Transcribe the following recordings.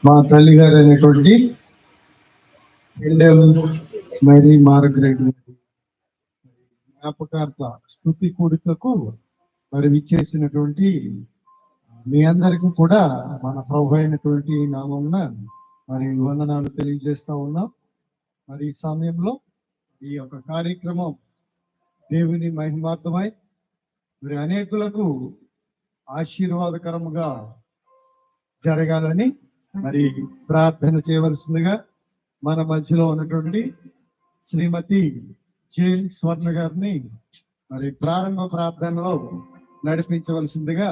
మా తల్లి గారు అయినటువంటి మరి మార్గరెట్ జ్ఞాపకార్థ స్తుతి కూడికకు మరి విచ్చేసినటువంటి మీ అందరికీ కూడా మన ప్రభు అయినటువంటి నామమున మరి వందనాలు తెలియజేస్తా ఉన్నాం. మరి ఈ సమయంలో ఈ యొక్క కార్యక్రమం దేవుని మహిమార్థమై మరి అనేకులకు ఆశీర్వాదకరముగా జరగాలని మరి ప్రార్థన చేయవలసిందిగా మన మధ్యలో ఉన్నటువంటి శ్రీమతి జే స్వర్ణ గారిని మరి ప్రారంభ ప్రార్థనలో నడిపించవలసిందిగా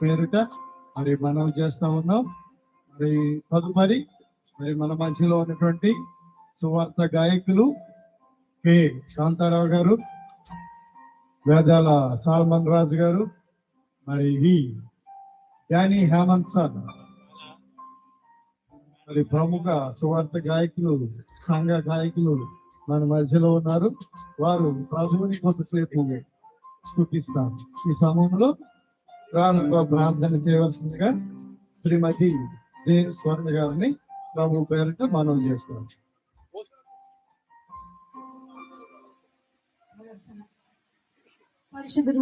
పేరిట మరి మనం చేస్తా ఉన్నాం. మరి తదుపరి మరి మన మధ్యలో ఉన్నటువంటి సువార్త గాయకులు కె శాంతారావు గారు, వేదాల సాల్మన్ రాజు గారు, మరి డానీ హేమంత్ సార్, మరి ప్రముఖ సువార్త గాయకులు, సంఘ గాయకులు మన మధ్యలో ఉన్నారు. వారు ప్రభువుని కొంతసేపు స్తుతిస్తారు. ఈ సమయంలో ప్రార్థన చేయవలసిందిగా శ్రీమతి జే స్వర్ణ గారిని ప్రభు పేరిట మనం చేస్తాం. పరిశుద్ధుడు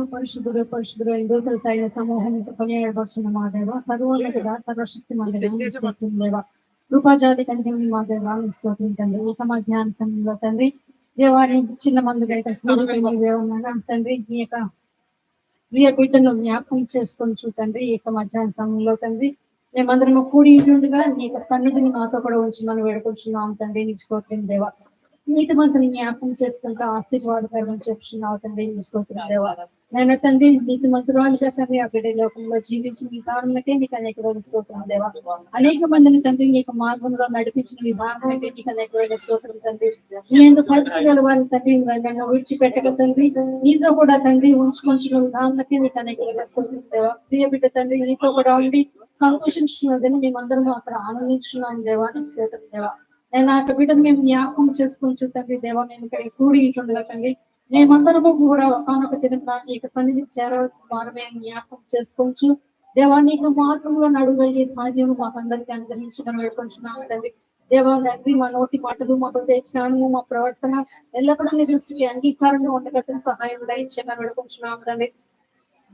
దూతల సైన్య సమూహం కొనియాడబడుతున్న మా దేవ, సర్వోన్నతుడ సర్వశక్తి మా దేవ, కృపాజాతి తండ్రి మా దేవ స్తోత్రం తండ్రి. ఒక మధ్యాహ్న సమయంలో తండ్రి దేవాన్ని చిన్న మందుగా తండ్రి మీ యొక్క ప్రియ బిడ్డను జ్ఞాపకం చేసుకొని తండ్రి ఈ యొక్క మధ్యాహ్న సమయంలో తండ్రి మేమందరము కూడి ఉంటుండగా నీ యొక్క సన్నిధిని మాతో కూడా ఉంచి మనం వేడుకుంటున్నాం తండ్రి. నీకు స్తోత్రం దేవ. నీతి మంత్రిని జ్ఞాపకం చేసుకుంటూ ఆశీర్వాదకరం చెప్తున్నావు తండ్రి. నీకు స్తోత్రం దేవ. నాయన తండ్రి నీకు మంత్రురాలుగా తండ్రి ఆ బిడ్డ లోకంలో జీవించిన విధానం బట్టే నీకు అనేక రోజులు స్తోత్రం దేవా. అనేక మందిని తండ్రి నీకు మార్గంలో నడిపించిన విధానం అంటే నీకు అనేక రోజుల స్తోత్రం తండ్రి. నీ ఎందుకు బ్రతకగల వారిని తండ్రి నన్ను విడిచిపెట్టక తండ్రి నీతో కూడా తండ్రి ఉంచుకొంచిన విధానాలకే నీకు అనేక రోజుల స్తోత్రం దేవా. ప్రియ బిడ్డ తండ్రి నీతో కూడా ఉండి సంతోషించున్నదని మేమందరం అక్కడ ఆనందించున్నాం దేవా. నీకు స్తోత్రం దేవా. నేను ఆ బిడ్డను మేము జ్ఞాపకం చేసుకుంటూ తండ్రి దేవా మేము ఇక్కడ కూడి ఉంటుండగా తండ్రి మేమందరము కూడా ఒకనొక దినం ఈ యొక్క సన్నిధికి చేరవలసిన వారమే జ్ఞాపకం చేసుకోవచ్చు. దేవా నీకు మార్గంలో నడుగలిగే భాగ్యం మాకందరికీ అనుగ్రహించడం వేడుకుంటున్నాం తండ్రి. దేవా తండ్రి మా నోటి మాటలు మా హృదయ జ్ఞానము మా ప్రవర్తన ఎల్లప్పుడూ నీ దృష్టికి అంగీకారంగా ఉండగట్టిన సహాయం దయచేయమని వేడుకుంటున్నాం తండ్రి.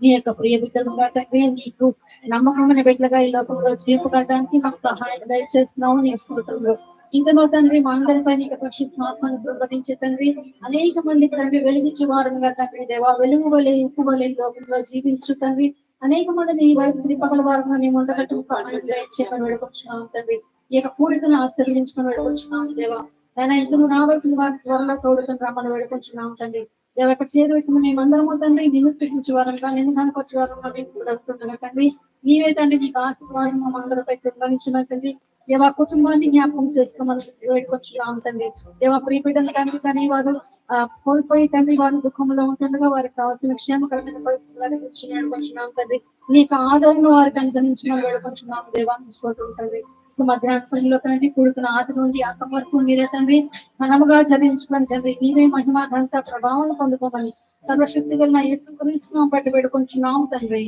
నీ యొక్క ప్రియ బిడ్డలుగా తండ్రి నీకు నమ్మకమైన బిడ్డలుగా ఈ లోకంలో జీవించడానికి మాకు సహాయం దయచేస్తున్నావు నీ స్తోత్రంలో. ఇంకా నువ్వు తండ్రి మా అందరిపై నీకు పరిశుద్ధాత్మను ప్రబోధించే తండ్రి అనేక మందికి తండ్రి వెలిగించే వారంగా తండ్రి దేవా వెలుగు వలె ఉప్పు వలె ఈ లోకంలో జీవించు తండ్రి అనేక మంది నీ వైపు తిప్పగల వారంగా మేము ఉండగట్టు సహాయం దయచేయమని వేడుకొచ్చున్నాం తండ్రి. ఈ యొక్క కూడికను ఆశీర్వదించుకొని వేడుకొచ్చున్నాం దేవా. నేను ఇందుకు రావాల్సిన వారి త్వరలో తోడుకొని రమ్మని వేడుకొచ్చున్నాం తండ్రి. దేవ ఇక్కడ చేరువచ్చిన మేమందరము తండ్రి నిన్ను స్థితించే వారంగా నిన్ను కనుకొచ్చే వారంగా మేము కూడా తండ్రి నీవే తండ్రి నీకు ఆశీర్వాదం మా అందరిపై కృపణించిన తండ్రి. దేవా కుటుంబాన్ని జ్ఞాపకం చేసుకోమని వేడుకొచ్చున్నాం తండ్రి. దేవా ప్రియ బిడ్డలు తండ్రి కానీ వారు కోల్పోయి తండ్రి వారు దుఃఖంలో ఉంటుండగా వారికి కావాల్సిన క్షేమకరమైన పరిస్థితులు వేడుకొచ్చున్నాం తండ్రి. నీకు ఆదరణ వారికి అనుగ్రహించమని వేడుకొచ్చున్నాం దేవా తండ్రి. మధ్యాహ్న సమయంలో తండ్రి కూడుకున్న ఆది నుండి అంతం వరకు మీరే తండ్రి ఘనముగా చదివించుకొని తండ్రి నీవే మహిమ ఘనత ప్రభావం పొందుకోమని సర్వశక్తి గల యేసుక్రీస్తును బట్టి వేడుకొంచున్నాం తండ్రి.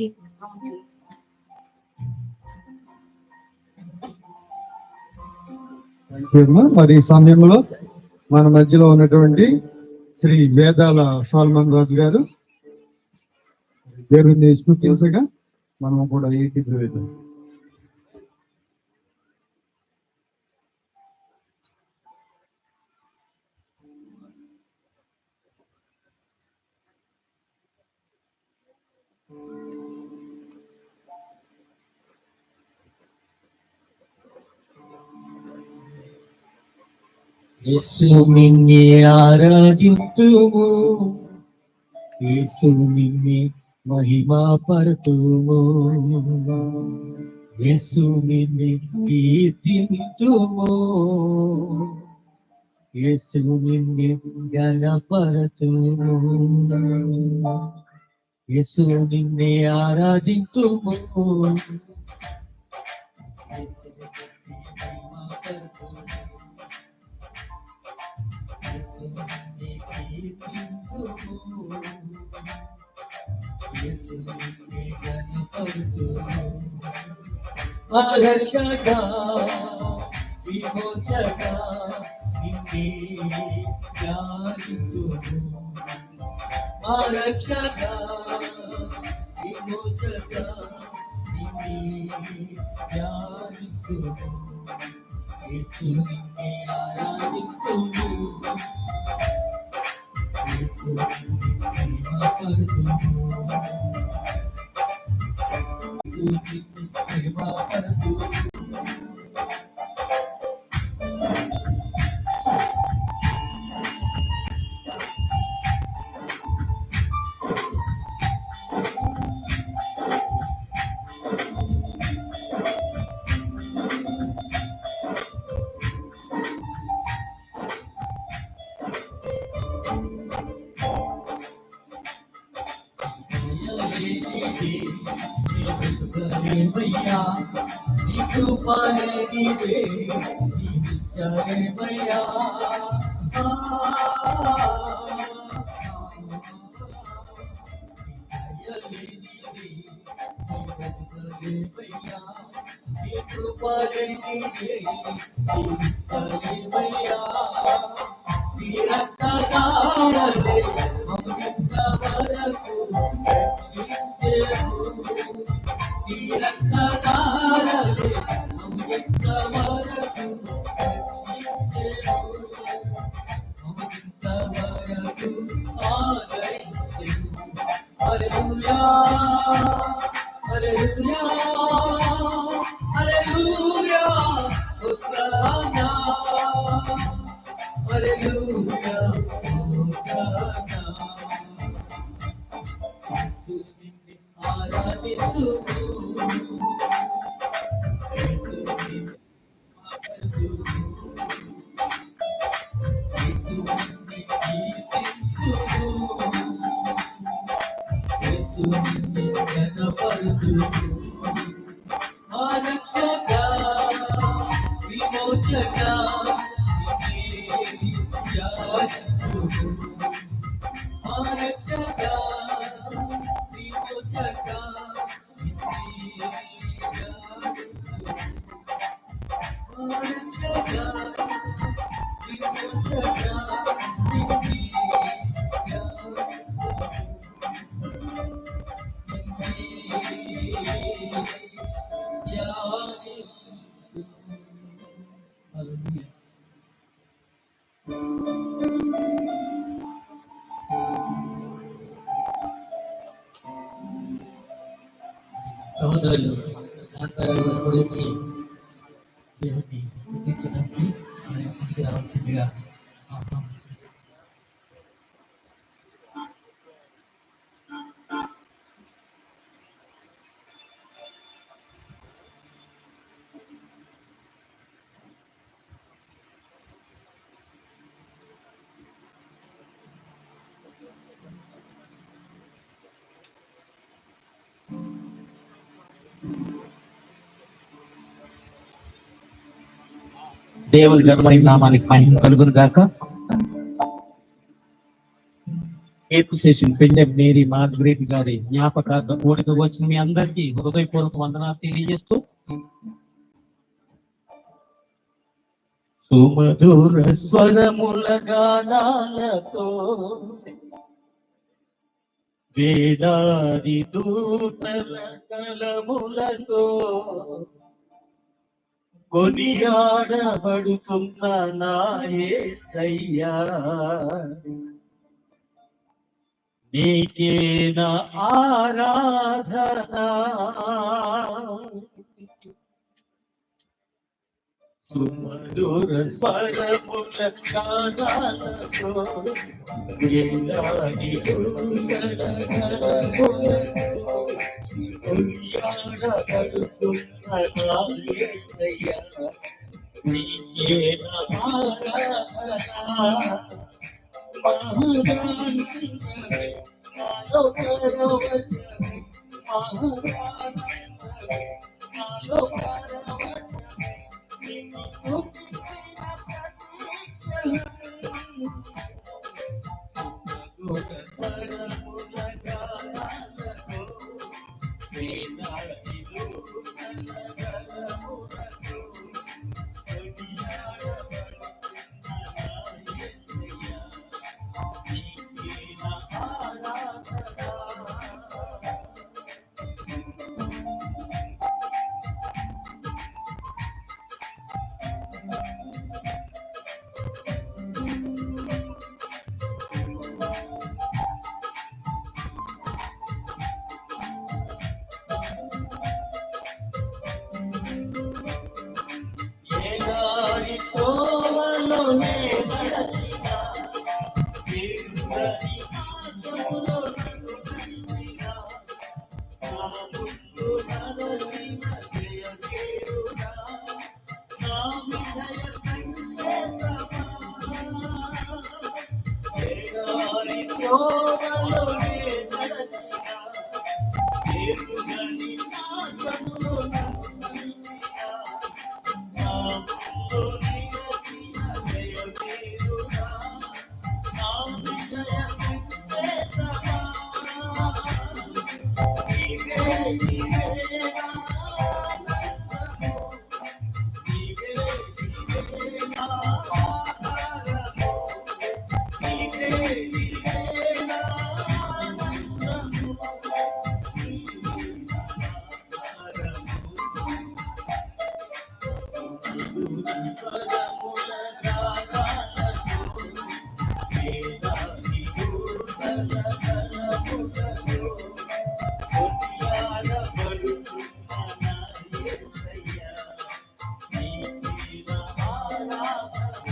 మరి ఈ సమయంలో మన మధ్యలో ఉన్నటువంటి శ్రీ వేదాల సాల్మన్ రాజు గారు దేవుని స్తుతించగా మనం కూడా ఏకీభవిద్దాం. యేసు నిన్నే ఆరాధింతుము, యేసు నిన్నే మహిమపరతుము, యేసు నిన్నే కీర్తింతుము, యేసు నిన్నే ఘనపరతుము, యేసు నిన్నే ఆరాధింతుము, ఆరక్షక విమోచక నిన్నే ధ్యానింతుము, ఆరక్షక విమోచక నిన్నే ధ్యానింతుము, యేసు నిన్నే ఆరాధింతుము, యేసు నిన్నే మహిమపరతుము, నీ కృపలే నీవే జీవించలేమయ్యా, నీ కృపలే నీవే జీవించలేమయ్యా, నీ రక్తధారలే మమ్మల్ని వరకు రక్షించెను, నీ రక్తధారలే మమ్మల్ని వరకు రక్షించెను, మమ్మల్ని వరకు ఆదరించెను. హల్లెలూయా హల్లెలూయా హల్లెలూయా హోసన్నా హల్లెలూయా హోసన్నా సోదరులు గురించి దేవుని గుర్తించడానికి ఆయన ముందుకు రావాల్సిందిగా ఆహ్వానిస్తున్నాను. దేవుని ఘనమైన నామానికి మహిమ కలుగును గాక. కీర్తి చేసిన పెండెం మేరీ మార్గరెట్ గారి జ్ఞాపకార్థం కూడిక వచ్చిన మీ అందరికీ హృదయపూర్వక వందనాలు తెలియజేస్తూ, సుమధుర స్వరముల గానాలతో వేలాది దూతల కలములతో కొనియాడబడుతున్న నా యేసయ్యా, నీకే నా ఆరాధన. సుమధుర స్వరముల గానాలతో వేలాది దూతల కలములతో కొనియాడబడుతున్న నా యేసయ్యా, నీకే నా ఆరాధన. మహాదానందమే నాలో పరవశమే, మహాదానందమే నాలో పరవశమే, నిన్ను స్తుతించిన ప్రతిక్షణం. సుమధుర స్వరముల గానాలతో వేలాది దూతల కలములతో కొనియాడబడుతున్న నా యేసయ్యా, నీకే నా ఆరాధన. ఏ దారి తోవలోనే నడచినా, ఎరుగని మార్గములో నన్ను నడిపినా, నా ముందు నడచిన జయమేరునా, నా విజయ సంకేతమా. ఏ దారి తోవలోనే నడచినా, ఎరుగని మార్గములో నన్ను నడిపినా, నా ముందు నిలచిన జయమేరునా, నా విజయ సంకేతమా. నీవే నీవే నా ఆనందము, నీవే నీవే నా ఆధారము, నీవే నీవే నా ఆనందము, నీవే నా ఆధారము. సుమధుర స్వరముల గానాలతో వేలాది దూతల కలములతో కొనియాడబడుతున్న నా యేసయ్యా, నీకే నా ఆరాధన.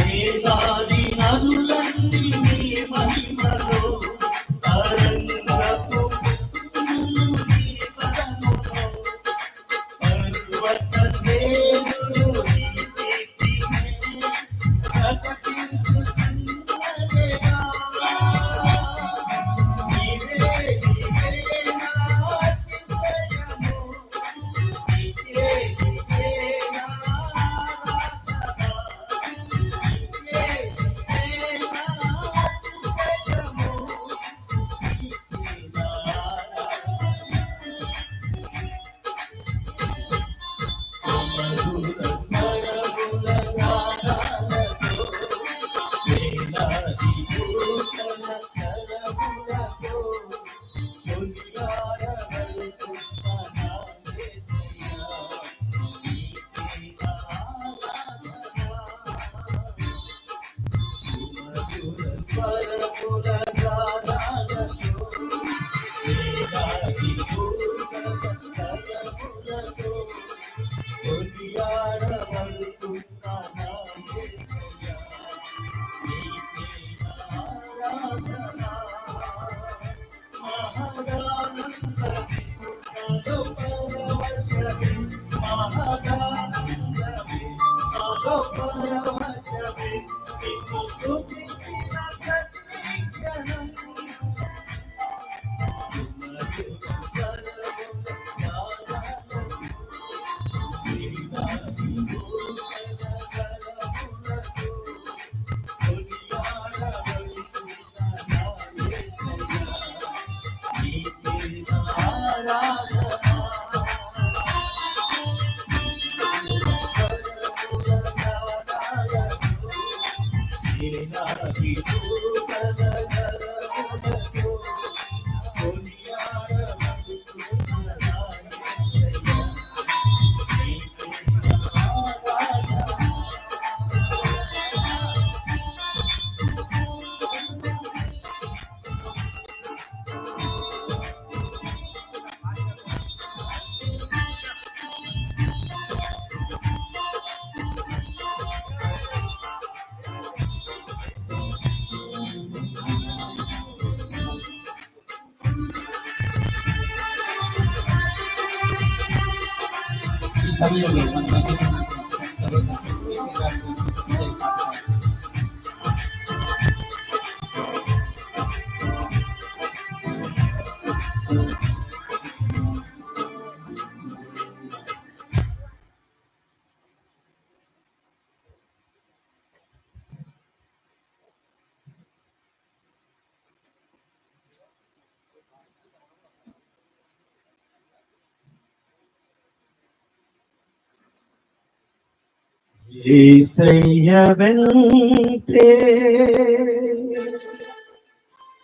వేదాది నదులన్నీ నీ మహిమలో తరంగపు పొంగులు నీ పదములో పర్వత శ్రేణులు నీ కీర్తినే ప్రకటించుచున్నవేగా. నీవే నీవే నా అతిశయము, నీవే నీవే నా ఆరాధన. ఈ సమయంలో మన మధ్య ఉన్నటువంటి సర్వోన్నత దేవుని గారికి విజయ పాఠశాల యేసయ్య వెంటే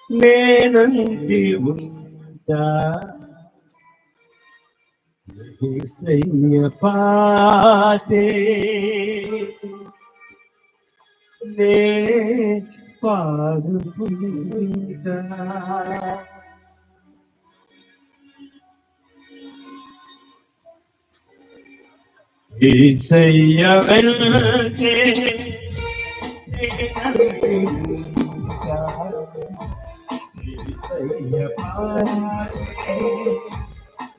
నేనంటి ఉంటా, యేసయ్య పాటే నే పాడుకుంటా. యేసయ్య వెంటే నేనంటి ఉంటా, యేసయ్య పాటే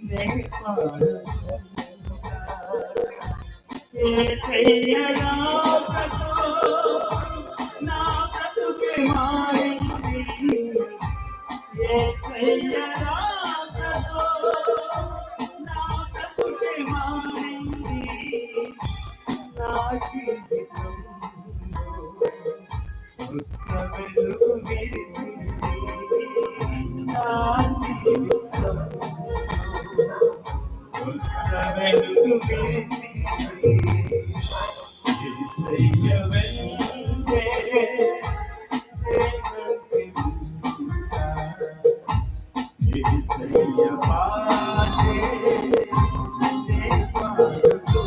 నే పాడుకుంటా. యేసయ్య రాకతో నా బ్రతుకే మారింది, యేసయ్య రాకతో నా బ్రతుకే మారింది, నా జీవితంలో కొత్త వెలుగు విరిసింది, నా జీవితంలో కొత్త వెలుగు విరిసింది. యేసయ్య వెంటే నేనంటి ఉంటా, యేసయ్య పాటే నే పాడుకుంటా.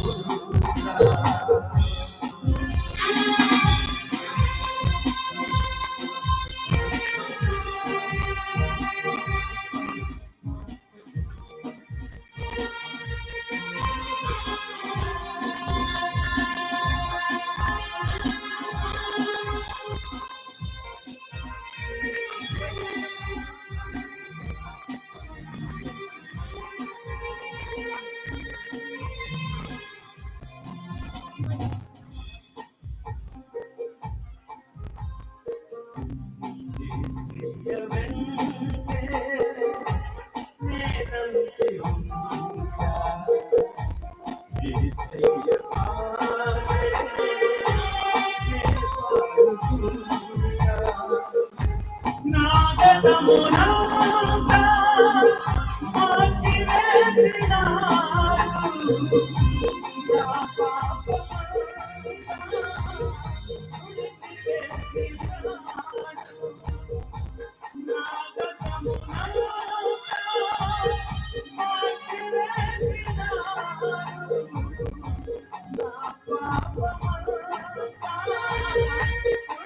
యేసయ్య వెంటే నేనంటి ఉంటా, యేసయ్య పాటే నే పాడుకుంటా. నా గతమునంతా మార్చివేసినాడు, నా పాపమంతా తుడిచివేసినాడు. నా గతమునంతా మార్చివేసినాడు, నా పాపమంతా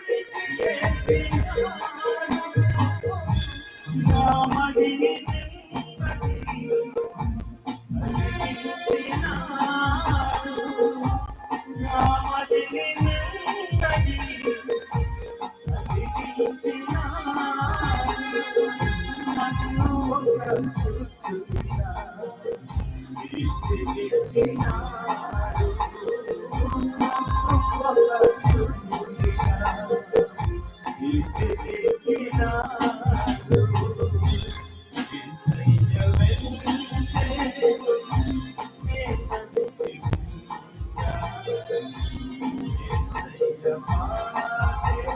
తుడిచివేసినాడు. నా మదిని నింపడినాడు, నా మదిని నింపడినాడు, నన్ను ఒక చుట్టుగా తీర్చిదిద్దినాడు, నన్ను ఒక చుట్టుగా తీర్చిదిద్దినాడు. యేసయ్య వెంటే నేనంటి ఉంటా, యేసయ్య పాటే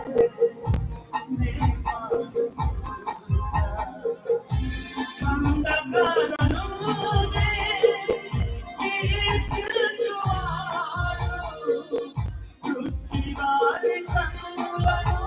నే పాడుకుంటా. అంధకారమునే తీర్చువాడు, సృష్టివారి కన్నులను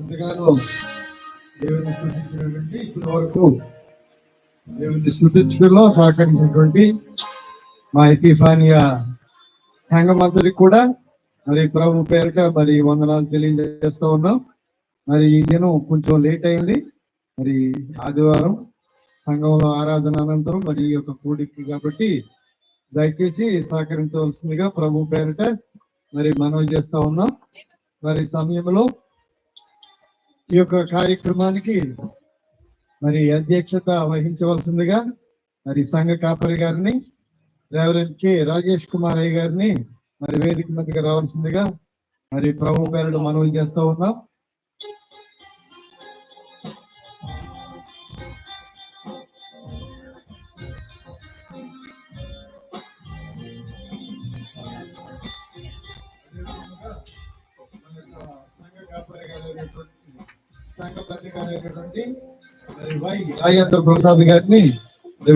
ఎంతగానో దేవుని స్తుతించినటువంటి ఇప్పటి వరకు దేవుని స్తుతించడంలో సహకరించినటువంటి మా ఎపిఫానియా సంఘం అందరికి కూడా మరి ప్రభు పేరిట మరి వందనాలు తెలియజేస్తా ఉన్నాం. మరి ఈ దినం కొంచెం లేట్ అయింది. మరి ఆదివారం సంఘంలో ఆరాధన అనంతరం మరి ఈ యొక్క కూడికి కాబట్టి దయచేసి సహకరించవలసిందిగా ప్రభు పేరిట మరి మనవి చేస్తా ఉన్నాం. మరి సమయంలో ఈ యొక్క కార్యక్రమానికి మరి అధ్యక్షత వహించవలసిందిగా మరి సంఘ కాపరి గారిని రెవరెండ్ కె రాజేష్ కుమార్ అయ్య గారిని మరి వేదిక మీదకి రావాల్సిందిగా మరి ప్రభు పేరిట మనవి చేస్తా ఉన్నాం. రాజేంద్ర ప్రసాద్ గారిని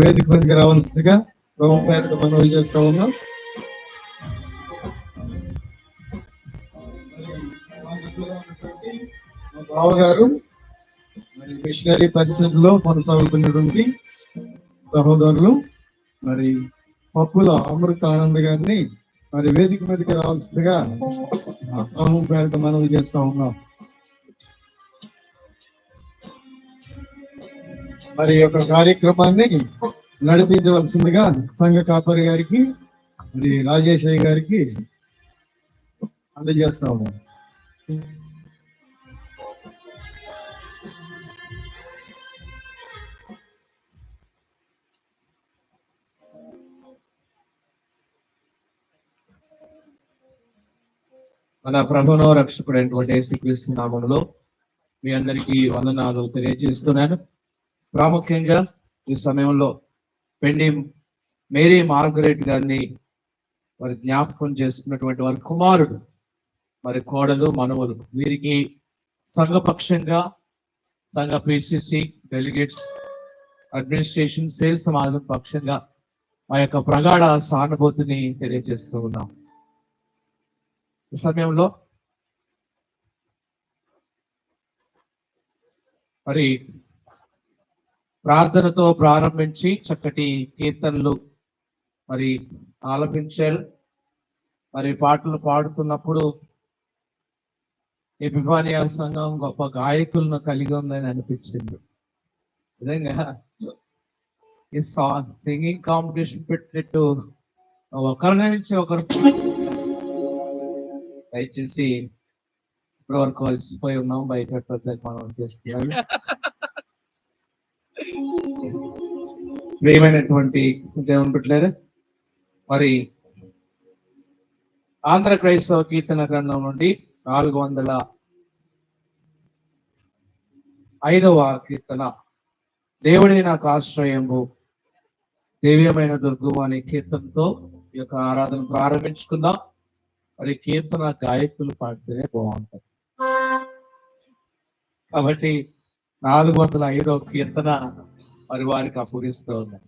వేదిక మీదకి రావాల్సిందిగా ప్రభు పేరిట మనవి చేస్తా ఉన్నాం. బావగారు మరి మిషనరీ పరిచయంలో కొనసాగుతున్నటువంటి సహోదరులు మరి పప్పుల అమృత ఆనంద్ గారిని మరి వేదిక మీదకి రావాల్సిందిగా ప్రభు పేరిట మనవి చేస్తా ఉన్నాం. మరి యొక్క కార్యక్రమాన్ని నడిపించవలసిందిగా సంఘ కాపరి గారికి మరి రాజేష్ అయ్య గారికి అందజేస్తా ఉన్నాం. మన ప్రభునో రక్షకుడైనటువంటి యేసుక్రీస్తు నామములో మీ అందరికీ వందనాలు తెలియజేస్తున్నాను. ప్రాముఖ్యంగా ఈ సమయంలో పెండి మేరీ మార్గరెట్ గారిని మరి జ్ఞాపకం చేసుకున్నటువంటి వారి కుమారుడు మరి కోడలు మనవలు వీరికి సంఘపక్షంగా సంఘ పిసిసి డెలిగేట్స్ అడ్మినిస్ట్రేషన్ సేల్స్ సమాజం పక్షంగా మా యొక్క ప్రగాఢ సానుభూతిని తెలియజేస్తూ ఉన్నాం. ఈ సమయంలో మరి ప్రార్థనతో ప్రారంభించి చక్కటి కీర్తనలు మరి ఆలపించారు. మరి పాటలు పాడుతున్నప్పుడు ఎపిఫానియా సంఘం గొప్ప గాయకులను కలిగి ఉందని అనిపించింది. నిజంగా ఈ సింగింగ్ కాంపిటీషన్ పెట్టినట్టు ఒకరి నుంచి ఒకరు దయచేసి ఇప్పటి వరకు అలసిపోయి ఉన్నాం, బయట మనం చేస్తున్నాం. ప్రియమైనటువంటి దేవుని బిడ్డలారా, మరి ఆంధ్ర క్రైస్తవ కీర్తన గ్రంథం నుండి 405వ కీర్తన దేవుడే నాకు ఆశ్రయము దివ్యమైన దుర్గము అనే కీర్తనతో ఈ యొక్క ఆరాధన ప్రారంభించుకుందాం. మరి కీర్తన గాయకులు పాడితేనే బాగుంటది కాబట్టి 405వ కీర్తన మరి వారికి అప్పగిస్తూ ఉన్నాయి.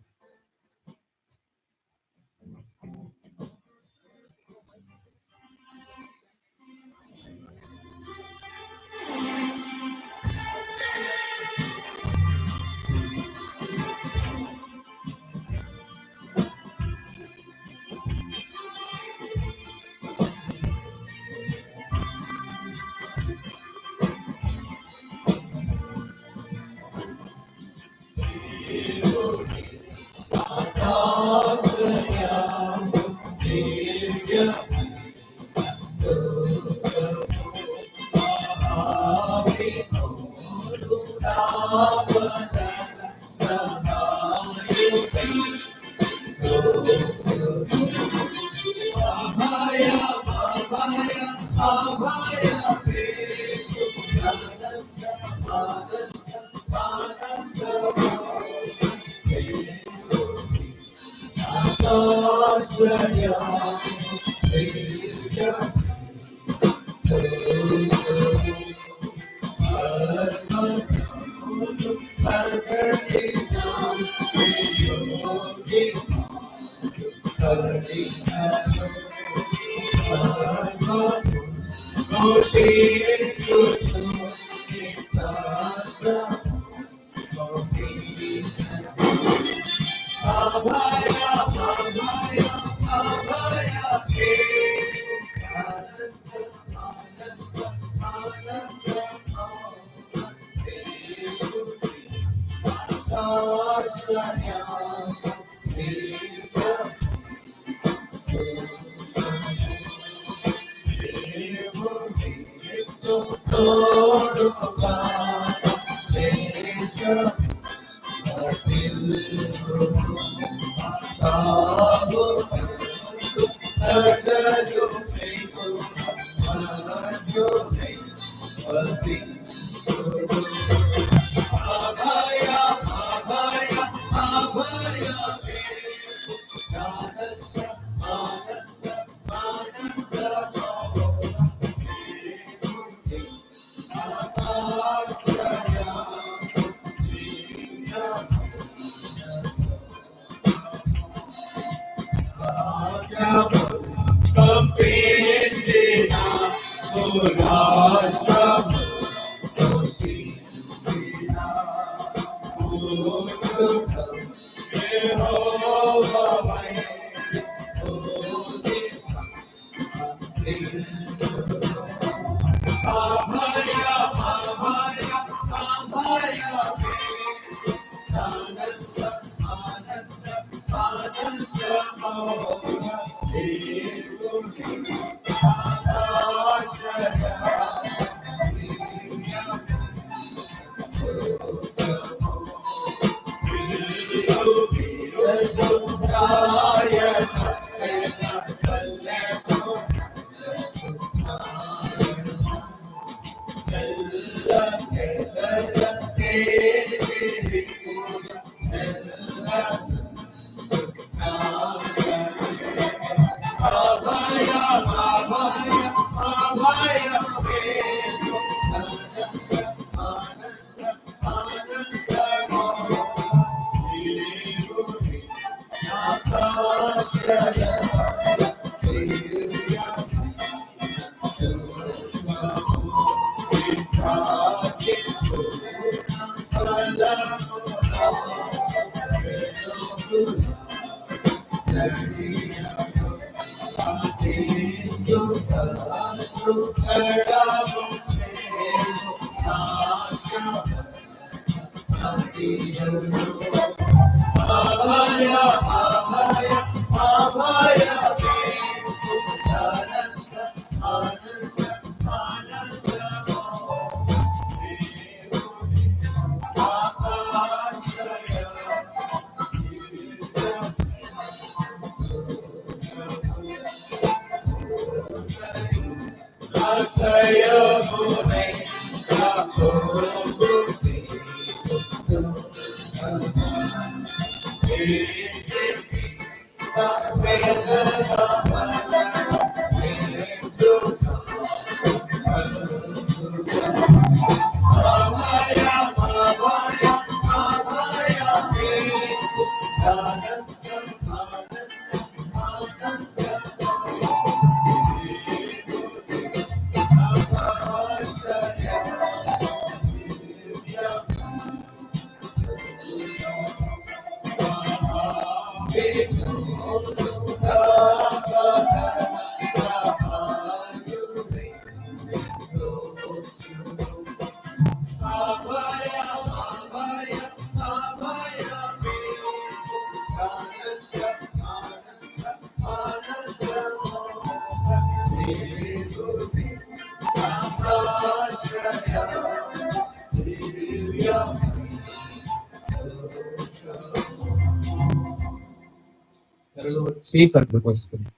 వచ్చి కడుపుకు వస్తుంది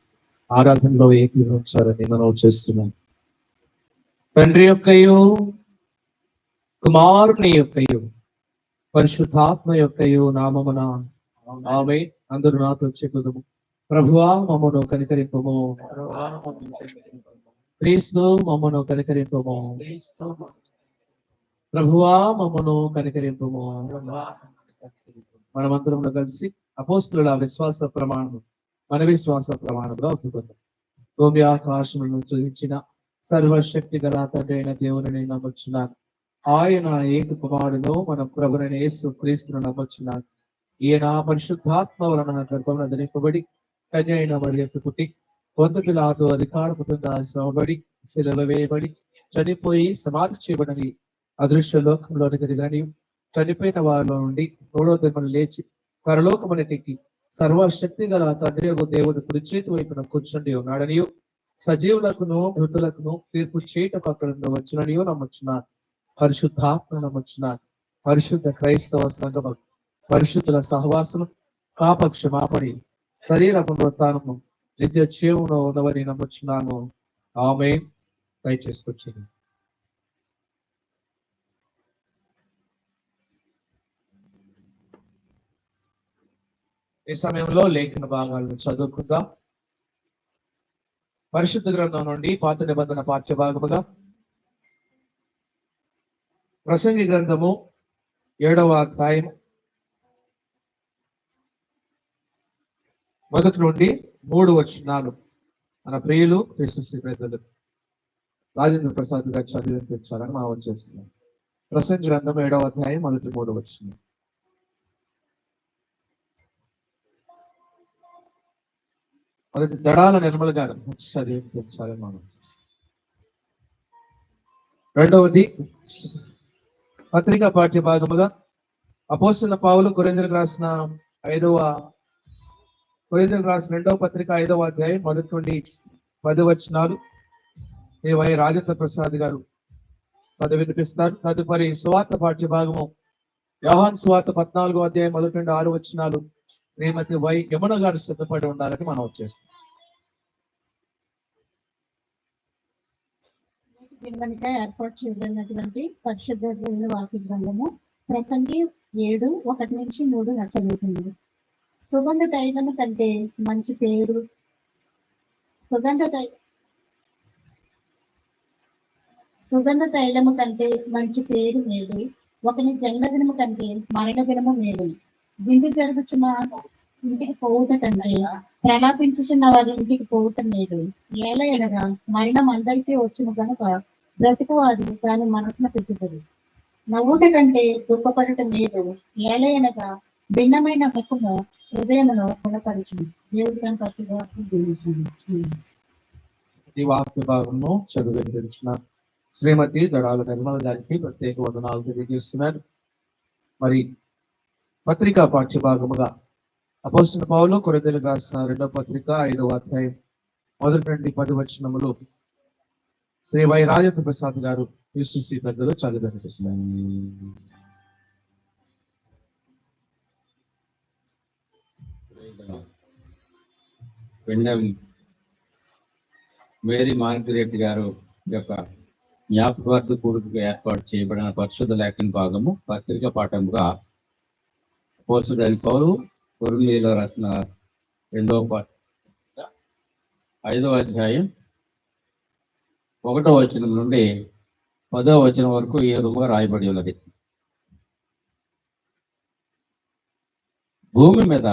ఆరాధనలో ఏకీభవించాలని మనం చేస్తున్నాం. తండ్రి యొక్కయు కుమారుని యొక్కయు పరిశుద్ధాత్మ యొక్కయు నామమున ఆమేన్. అందరూ నాతో చెప్పుదుము. ప్రభువా మమ్మను కనికరింపుము, క్రీస్తు మమ్మను కనికరింపుము, ప్రభువా మమ్మను కనికరింపుము. మనమందరం కలిసి అపోస్తుల విశ్వాస ప్రమాణం మన విశ్వాస ప్రమాణంగా ఒప్పుకుందాం. భూమి ఆకాశములను సృజించిన సర్వశక్తి గల తండ్రి అయిన దేవుని నమ్మొచ్చున్నాను. ఆయన ఏక కుమారుడు మన ప్రభువైన యేసు క్రీస్తును నమ్మొచ్చున్నాను. ఈయన పరిశుద్ధాత్మ వలన గర్భమున ధరింపబడి కన్య అయిన మరియకు పుట్టి పొందు పిలాతు అధికారము కింద శ్రమబడి శిలువ వేయబడి చనిపోయి సమాధి చేయబడని అదృశ్య లోకంలోనికి దిగని చనిపోయిన వారిలో నుండి మూడో దినమున లేచి పరలోకమునికి సర్వశక్తి గల తండ్రి యొక్క దేవుడు కుడిచేతి వైపున కూర్చుండి ఉన్నాడనియు సజీవులకును మృతులకును తీర్పు చేయటకు అక్కడ వచ్చిననియో నమ్ముచున్నాను. పరిశుద్ధాత్మ నమ్ముచున్నాను. పరిశుద్ధ క్రైస్తవ సంఘము, పరిశుద్ధుల సహవాసము, పాప క్షమాపణి, శరీర పునరుత్థానము, నిత్య జీవమును ఉన్నవని నమ్ముచున్నాను. ఆమేన్. దయచేసుకొచ్చింది. ఈ సమయంలో లేఖన భాగాలను చదువుకుందాం. పరిశుద్ధ గ్రంథం నుండి పాత నిబంధన పాఠ్య భాగముగా ప్రసంగి గ్రంథము 7వ అధ్యాయం 1 నుండి 3 వచనాలు మన ప్రియులు క్రీస్తు పెద్దలు రాజేంద్ర ప్రసాద్ గారు చదివించాలని మనం వచ్చేస్తున్నాం. ప్రసంగి గ్రంథం 7వ అధ్యాయం 1-3 వచనాలు. మొదటి దడాల నిర్మల గారు చదివించాలని మనం. రెండవది పత్రికా పాఠ్య భాగముగా అపోస్తలుడైన పౌలు కొరింథీయులకు రాసిన 2వ పత్రిక 5వ అధ్యాయం 1 నుండి 10 వచనాలు వై రాజేంద్ర ప్రసాద్ గారు వినిపిస్తారు. తదుపరి సువార్త పాఠ్య భాగము యోహాను సువార్త 14వ అధ్యాయం 1 నుండి 6 వచనాలు శ్రీమతి వై యమున గారు సిద్ధపడి ఉండాలని మనం వచ్చేస్తాం. ఏర్పాటు చేయబడినటువంటి పరిశుద్ధ వాక్య గ్రంథము ప్రసంగి 7:1-3 చదువుతుంది. సుగంధ తైలము కంటే మంచి పేరు సుగంధ తైలము కంటే మంచి పేరు మేలు, ఒకని జన్మదినము కంటే మరణ దినము మేలు. విందు జరుగుచున్న ఇంటికి పోవుట కంటే ప్రలాపించుచున్న వారి ఇంటికి పోవుట మేలు. ఏలయనగా మరణం అందరికీ వచ్చును కనుక బ్రతుకువాడు దాని మనసున పెట్టుతుంది. నవ్వుట కంటే దుఃఖపడుట మేలు. ఏలయనగా భిన్నమైన ముఖము హృదయమును గుణపరిచింది. దేవుడి దాని పట్టుగా ఈ వాక్య భాగంలో చదివించిన శ్రీమతి దడాల నిర్మల గారికి ప్రత్యేక వందనాలు తెలియజేస్తున్నారు. మరి పత్రికా పాఠ్య భాగముగా అపోస్తలుడైన పౌలు కొరింథీయులకు రాసిన 2వ పత్రిక 5వ అధ్యాయం 1 నుండి 10 వచనములు శ్రీ వై రాజేంద్ర ప్రసాద్ గారు యూసీసీ పెద్దలు చదివినిపిస్తారు. పెండెం మేరీ మార్గరెట్ గారు యొక్క జ్ఞాపకార్థ కూడికగా ఏర్పాటు చేయబడిన పరిశుద్ధ లేఖన భాగము పత్రిక పాఠముగా అపోస్తలుడైన పౌలు కొరింథీయులకు రాసిన 2వ పత్రిక 5వ అధ్యాయం 1వ వచనం నుండి 10వ వచనం వరకు ఈ విధంగా రాయబడి ఉన్నది. భూమి మీద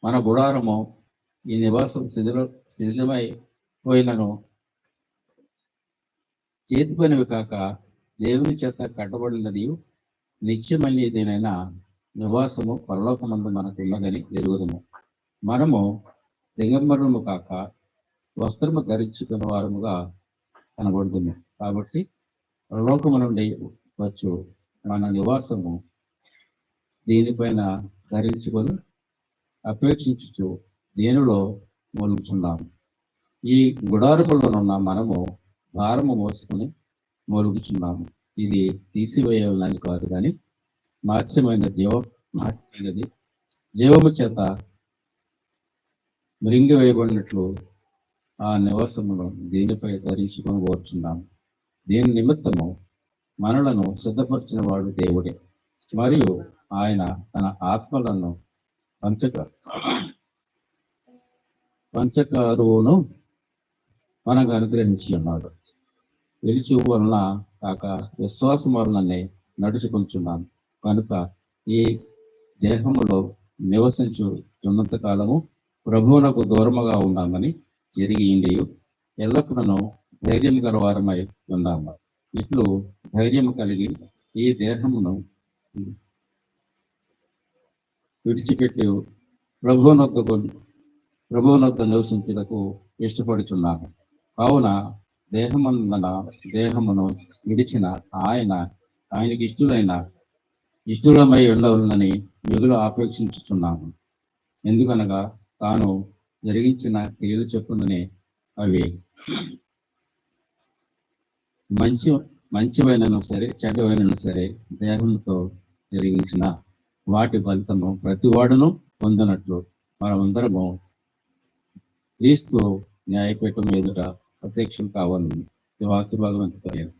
మన గుడారము ఈ నివాసం శిథిలమై పోయినను చేతి పనివి కాక దేవుని చేత కట్టబడినది నిత్యమైనదైన నివాసము పరలోకమందు మనకు ఉన్నదని ఎరుగుదము. మనము దిగంబరము కాక వస్త్రము ధరించుకున్న వారముగా కనబడుతుంది. కాబట్టి పరలోకము నుండి వచ్చు మన నివాసము దీనిపైన ధరించుకొని అపేక్షించు దేనిలో మూలుగుచున్నాము. ఈ గుడారములోనున్న మనము భారము మోసుకుని మూలుగుచున్నాము. ఇది తీసివేయాలని కాదు కానీ మార్చమైనది జీవము చేత మృంగివేయబడినట్లు ఆ నివాసమును దీనిపై ధరించుకొని కోరుచున్నాము. దీని నిమిత్తము మనలను సిద్ధపరిచిన వాడు దేవుడే, మరియు ఆయన తన ఆత్మలను పంచకరువును మనకు అనుగ్రహించి ఉన్నాడు. వెలిచి వలన కాక విశ్వాసం వలననే నడుచుకుంటున్నాను కనుక ఈ దేహములో నివసించున్నంత కాలము ప్రభువునకు దూరముగా ఉన్నామని జరిగి ఎల్లప్పుడూ ధైర్యం గలవారమై ఉన్నాము. ఇట్లు ధైర్యం కలిగి ఈ దేహమును విడిచిపెట్టి ప్రభువునొద్ద నివసించుటకు ఇష్టపడుచున్నాము. కావున దేహమును విడిచిన ఆయనకి ఇష్టలైన ఇష్టమై ఉండవలనని మిగులు ఆపేక్షించుచున్నాము. ఎందుకనగా తాను జరిగించిన క్రియలు చెప్పుననే అవి మంచివైనను సరే చెడ్డవైనను సరే దేహంతో జరిగించిన వాటి ఫలితము ప్రతివాడును పొందినట్లు మనమందరము క్రీస్తు న్యాయపీఠం ఎదుట ప్రత్యక్షం కావాలని ఈ వాక్య భాగం అంటున్నారు.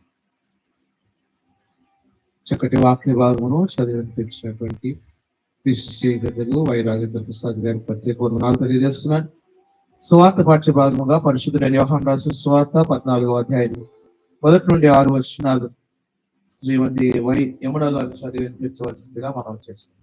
చక్కటి వాక్య భాగమును చదివినిపించినటువంటి పెద్దలు వైరాగ్య ప్రసాద్ గారి ప్రత్యేక వందనాలు తెలియజేస్తున్నాడు. సువార్త పాఠ్య భాగముగా పరిశుద్ధుడైన యోహాను రాసిన సువార్త 14వ అధ్యాయం 1 నుండి 6 వచనాలు శ్రీమతి వై యమున గారు చదివి వినిపించవలసిందిగా మనం చేస్తాం.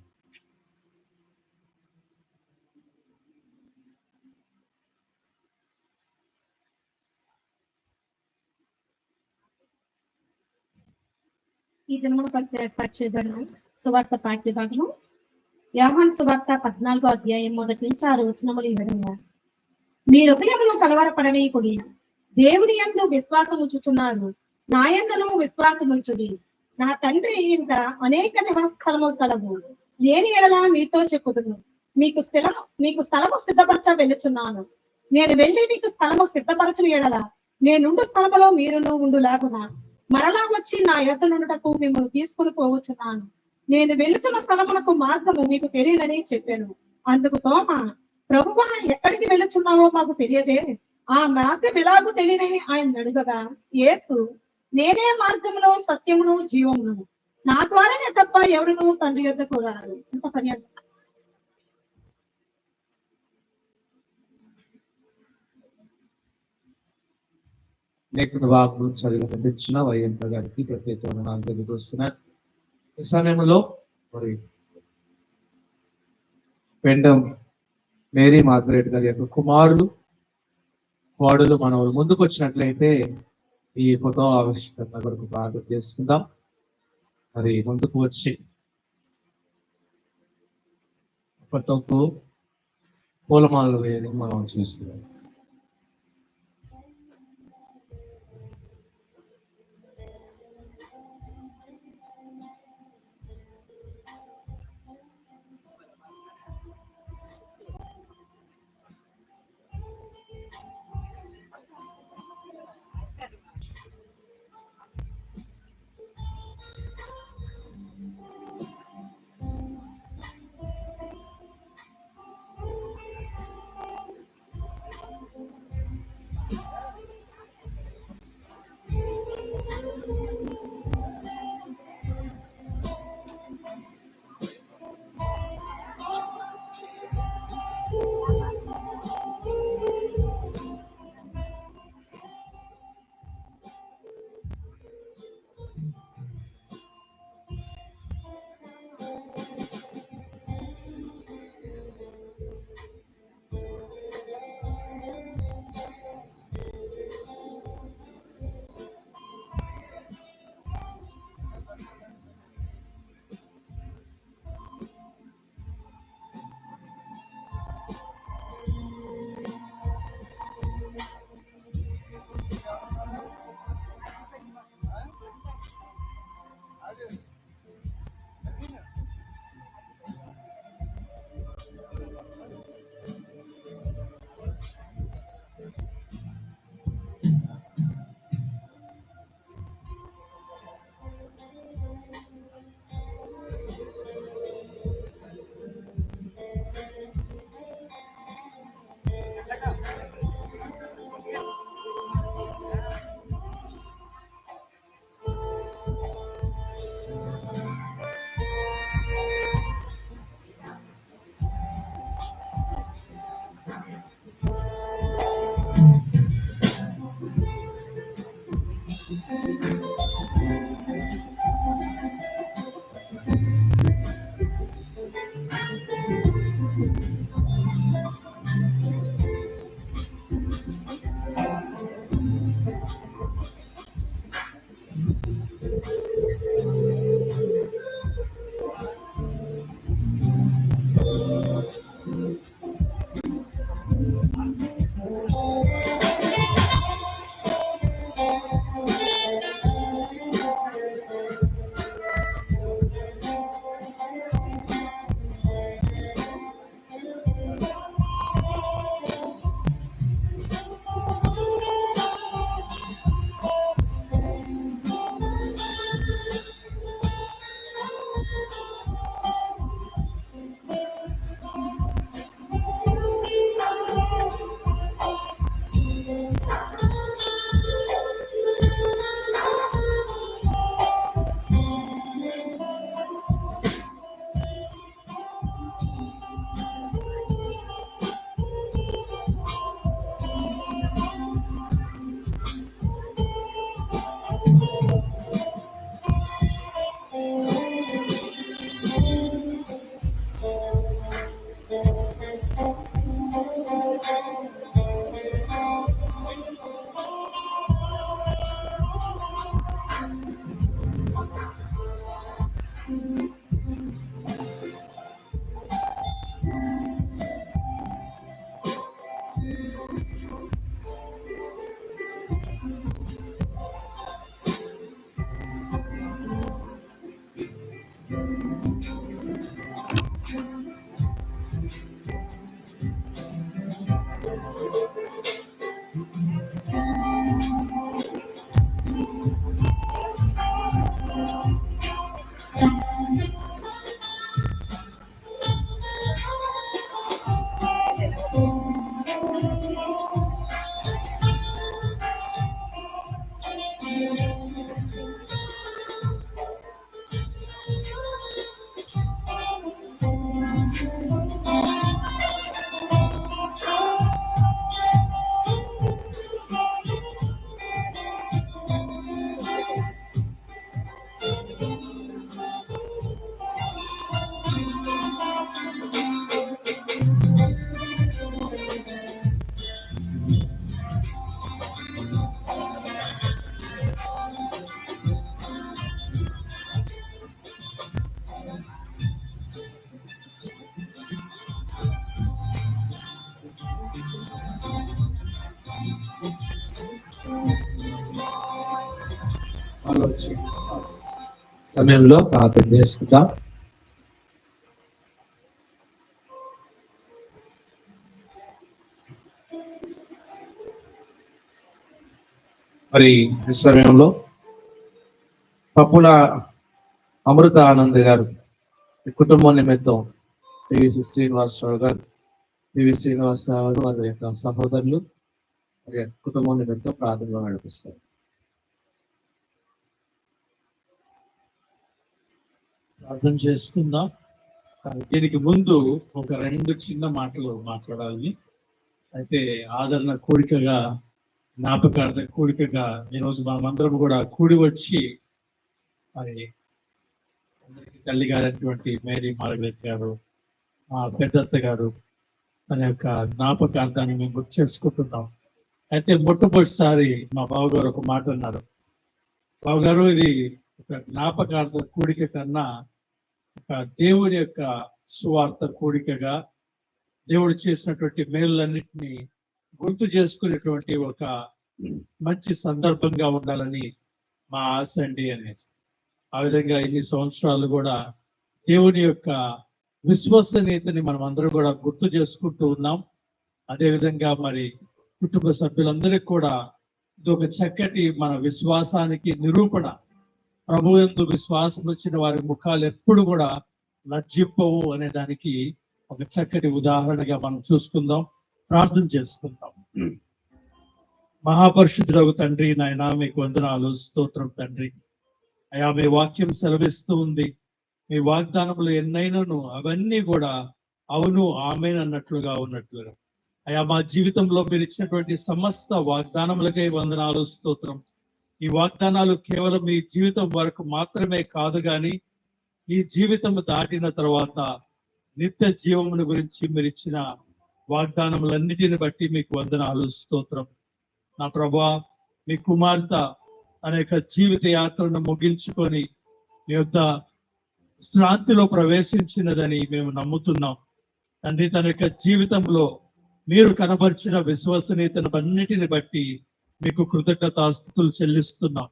ఈ దినమున ఏర్పాటు చేయబడిన సువార్త పాఠ్య భాగము యోహాను సువార్త 14వ అధ్యాయం 1 నుంచి 6 వచనములు ఈ విధంగా: మీ హృదయమును కలవరపడనీయకుడి, దేవుని యందు విశ్వాసం ఉంచుచున్నారు, నా యందును విశ్వాసం ఉంచుడి. నా తండ్రి ఇంకా అనేక నివాస స్థలములు కలవు. నేను ఎడల మీతో చెప్పుదును, మీకు స్థలము సిద్ధపరచ వెళ్ళుచున్నాను. నేను వెళ్ళి మీకు స్థలము సిద్ధపరచిన ఎడల నేనుండు స్థలములో మీరును ఉండులాగున మరలా వచ్చి నా యొద్ద నుండుటకు మిమ్మల్ని తీసుకుని పోవచ్చున్నాను. నేను వెళుతున్న స్థలమునకు మార్గము మీకు తెలియదని చెప్పాను. అందుకు తోమా, ప్రభువా, ఎక్కడికి వెళ్ళుచున్నావో మాకు తెలియదే, ఆ మార్గం ఎలాగూ తెలియనని ఆయన అడుగగా, యేసు, నేనే మార్గమును సత్యమును జీవమును, నా ద్వారానే తప్ప ఎవరును తండ్రి యొద్దకు రారు. ఇంత పని లేఖన వాక్యం చదివి వినిపించిన వైఎంప గారికి ప్రత్యేక వందనాలు తెలియజేస్తున్నారు. ఈ సమయంలో మరి పెండం మేరీ మార్గరెట్ గారి యొక్క కుమారులు వాడులు మనవులు ముందుకు వచ్చినట్లయితే ఈ ఫోటో ఆవిష్కరణ వరకు ప్రార్థన చేసుకుందాం. మరి ముందుకు వచ్చి ఫోటోకు పూలమాలలు వేయడం మనం చేస్తున్నాం. సమయంలో ప్రార్థన చేసుకుందాం. మరి ఈ సమయంలో పప్పుల అమృత ఆనంద్ గారు ఈ కుటుంబం నిమిత్తం పివి శ్రీనివాసరావు గారు వారి యొక్క సహోదరులు మరి కుటుంబం నిమిత్తం ప్రార్థనలో నడిపిస్తారు. ప్రార్థన చేసుకుందాం. దీనికి ముందు ఒక 2 చిన్న మాటలు మాట్లాడాలి. అయితే ఆదరణ కూడికగా, జ్ఞాపకార్థ కూడికగా ఈరోజు మనమందరం కూడా కూడి వచ్చి మరి అందరికీ తల్లి గారైనటువంటి మేరీ మార్గరెట్ గారు, మా పెద్దత్త గారు తన యొక్క జ్ఞాపకార్థాన్ని మేము గుర్తు చేసుకుంటున్నాం. అయితే మొట్టమొదటిసారి మా బావగారు ఒక మాట అన్నారు. బావగారు, ఇది ఒక జ్ఞాపకార్థ కూడిక కన్నా ఒక దేవుడి యొక్క సువార్త కూడికగా, దేవుడు చేసినటువంటి మేలులన్నింటినీ గుర్తు చేసుకునేటువంటి ఒక మంచి సందర్భంగా ఉండాలని మా ఆశ అండి అనేసి. ఆ విధంగా ఇన్ని సంవత్సరాలు కూడా దేవుని యొక్క విశ్వసనీయతని మనం అందరం కూడా గుర్తు చేసుకుంటూ ఉన్నాం. అదేవిధంగా మరి కుటుంబ సభ్యులందరికీ కూడా ఇది ఒక చక్కటి మన విశ్వాసానికి నిరూపణ. ప్రభు యందు విశ్వాసం వచ్చిన వారి ముఖాలు ఎప్పుడు కూడా లజ్జింపవు అనే దానికి ఒక చక్కటి ఉదాహరణగా మనం చూసుకుందాం, ప్రార్థన చేసుకుందాం. మహాపరిశుద్ధుడగు తండ్రి, నాయనా మీకు వందనాలు, స్తోత్రం తండ్రి. అయా మీ వాక్యం సెలవిస్తూ ఉంది, మీ వాగ్దానములు ఎన్నైనాను అవన్నీ కూడా అవును ఆమెన్ అన్నట్లుగా ఉన్నట్లుగా. అయా మా జీవితంలో మీరు ఇచ్చినటువంటి సమస్త వాగ్దానములకై వందనాలు, స్తోత్రం. ఈ వాగ్దానాలు కేవలం ఈ జీవితం వరకు మాత్రమే కాదు కానీ ఈ జీవితం దాటిన తర్వాత నిత్య జీవమును గురించి మీరు ఇచ్చిన వాగ్దానములన్నిటిని బట్టి మీకు వందనాలు, స్తోత్రం. నా ప్రభా, మీ కుమార్తె అనేక జీవిత యాత్రను ముగించుకొని మీ యొక్క శ్రాంతిలో ప్రవేశించినదని మేము నమ్ముతున్నాం తండ్రి. తన యొక్క జీవితంలో మీరు కనబరిచిన విశ్వసనీయతను అన్నిటిని బట్టి మీకు కృతజ్ఞతాస్తుతులు చెల్లిస్తున్నాం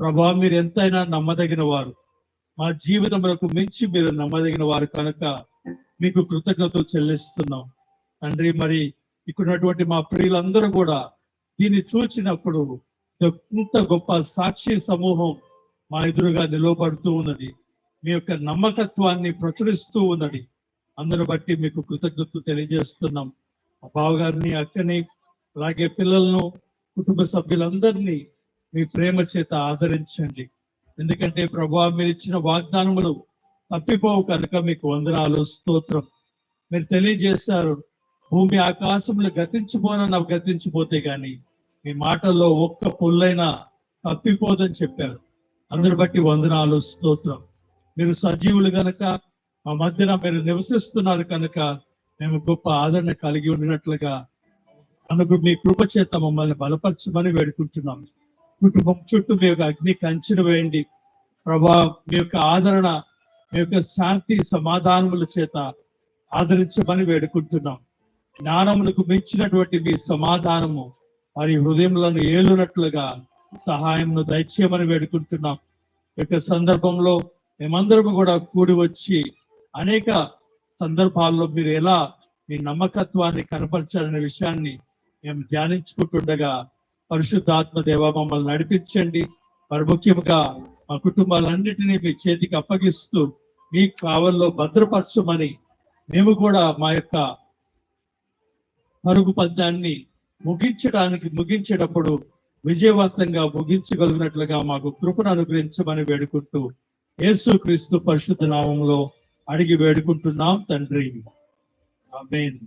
ప్రభా. మీరు ఎంతైనా నమ్మదగిన వారు, మా జీవితములకు మించి మీరు నమ్మదగిన వారు కనుక మీకు కృతజ్ఞతలు చెల్లిస్తున్నాం తండ్రి. మరి ఇక్కడున్నటువంటి మా ప్రియులందరూ కూడా దీన్ని చూచినప్పుడు ఎంత గొప్ప సాక్షి సమూహం మా ఎదురుగా నిలవబడుతూ ఉన్నది, మీ యొక్క నమ్మకత్వాన్ని ప్రచురిస్తూ ఉన్నది. అందరూ బట్టి మీకు కృతజ్ఞతలు తెలియజేస్తున్నాం. మా బావగారిని, అక్కని, అలాగే పిల్లలను, కుటుంబ సభ్యులందరినీ మీ ప్రేమ చేత ఆదరించండి. ఎందుకంటే ప్రభువా, మీరు ఇచ్చిన వాగ్దానములు తప్పిపోవు కనుక మీకు వందనాలు, స్తోత్రం. మీరు తెలియజేశారు, భూమి ఆకాశములు గతించిపోతే గాని మీ మాటల్లో ఒక్క పుల్లైనా తప్పిపోదని చెప్పారు. అందరు బట్టి వందనాలు, స్తోత్రం. మీరు సజీవులు కనుక మా మధ్యన మీరు నివసిస్తున్నారు కనుక మేము గొప్ప ఆదరణ కలిగి ఉండినట్లుగా అందుకు మీ కృప చేత మమ్మల్ని బలపరచమని వేడుకుంటున్నాం. కుటుంబం చుట్టూ మీ యొక్క అగ్ని కంచెను వేయండి ప్రభా. మీ యొక్క ఆదరణ, మీ యొక్క శాంతి సమాధానముల చేత ఆదరించమని వేడుకుంటున్నాం. జ్ఞానములకు మించినటువంటి మీ సమాధానము వారి హృదయములను ఏలునట్లుగా సహాయంను దయచేయమని వేడుకుంటున్నాం. ఈ యొక్క సందర్భంలో మేమందరం కూడా కూడి వచ్చి అనేక సందర్భాల్లో మీరు ఎలా మీ నమ్మకత్వాన్ని కనపరచాలనే విషయాన్ని మేము ధ్యానించుకుంటుండగా పరిశుద్ధాత్మ దేవ మమ్మల్ని నడిపించండి. మరి ముఖ్యంగా మా కుటుంబాలన్నిటినీ మీ చేతికి అప్పగిస్తూ మీ కావల్లో భద్రపరచమని మేము కూడా మా యొక్క పరుగు పందాన్ని ముగించేటప్పుడు విజయవంతంగా ముగించగలిగినట్లుగా మాకు కృపను అనుగ్రహించమని వేడుకుంటూ యేసుక్రీస్తు పరిశుద్ధ నామంలో అడిగి వేడుకుంటున్నాం తండ్రి. ఆమేన్.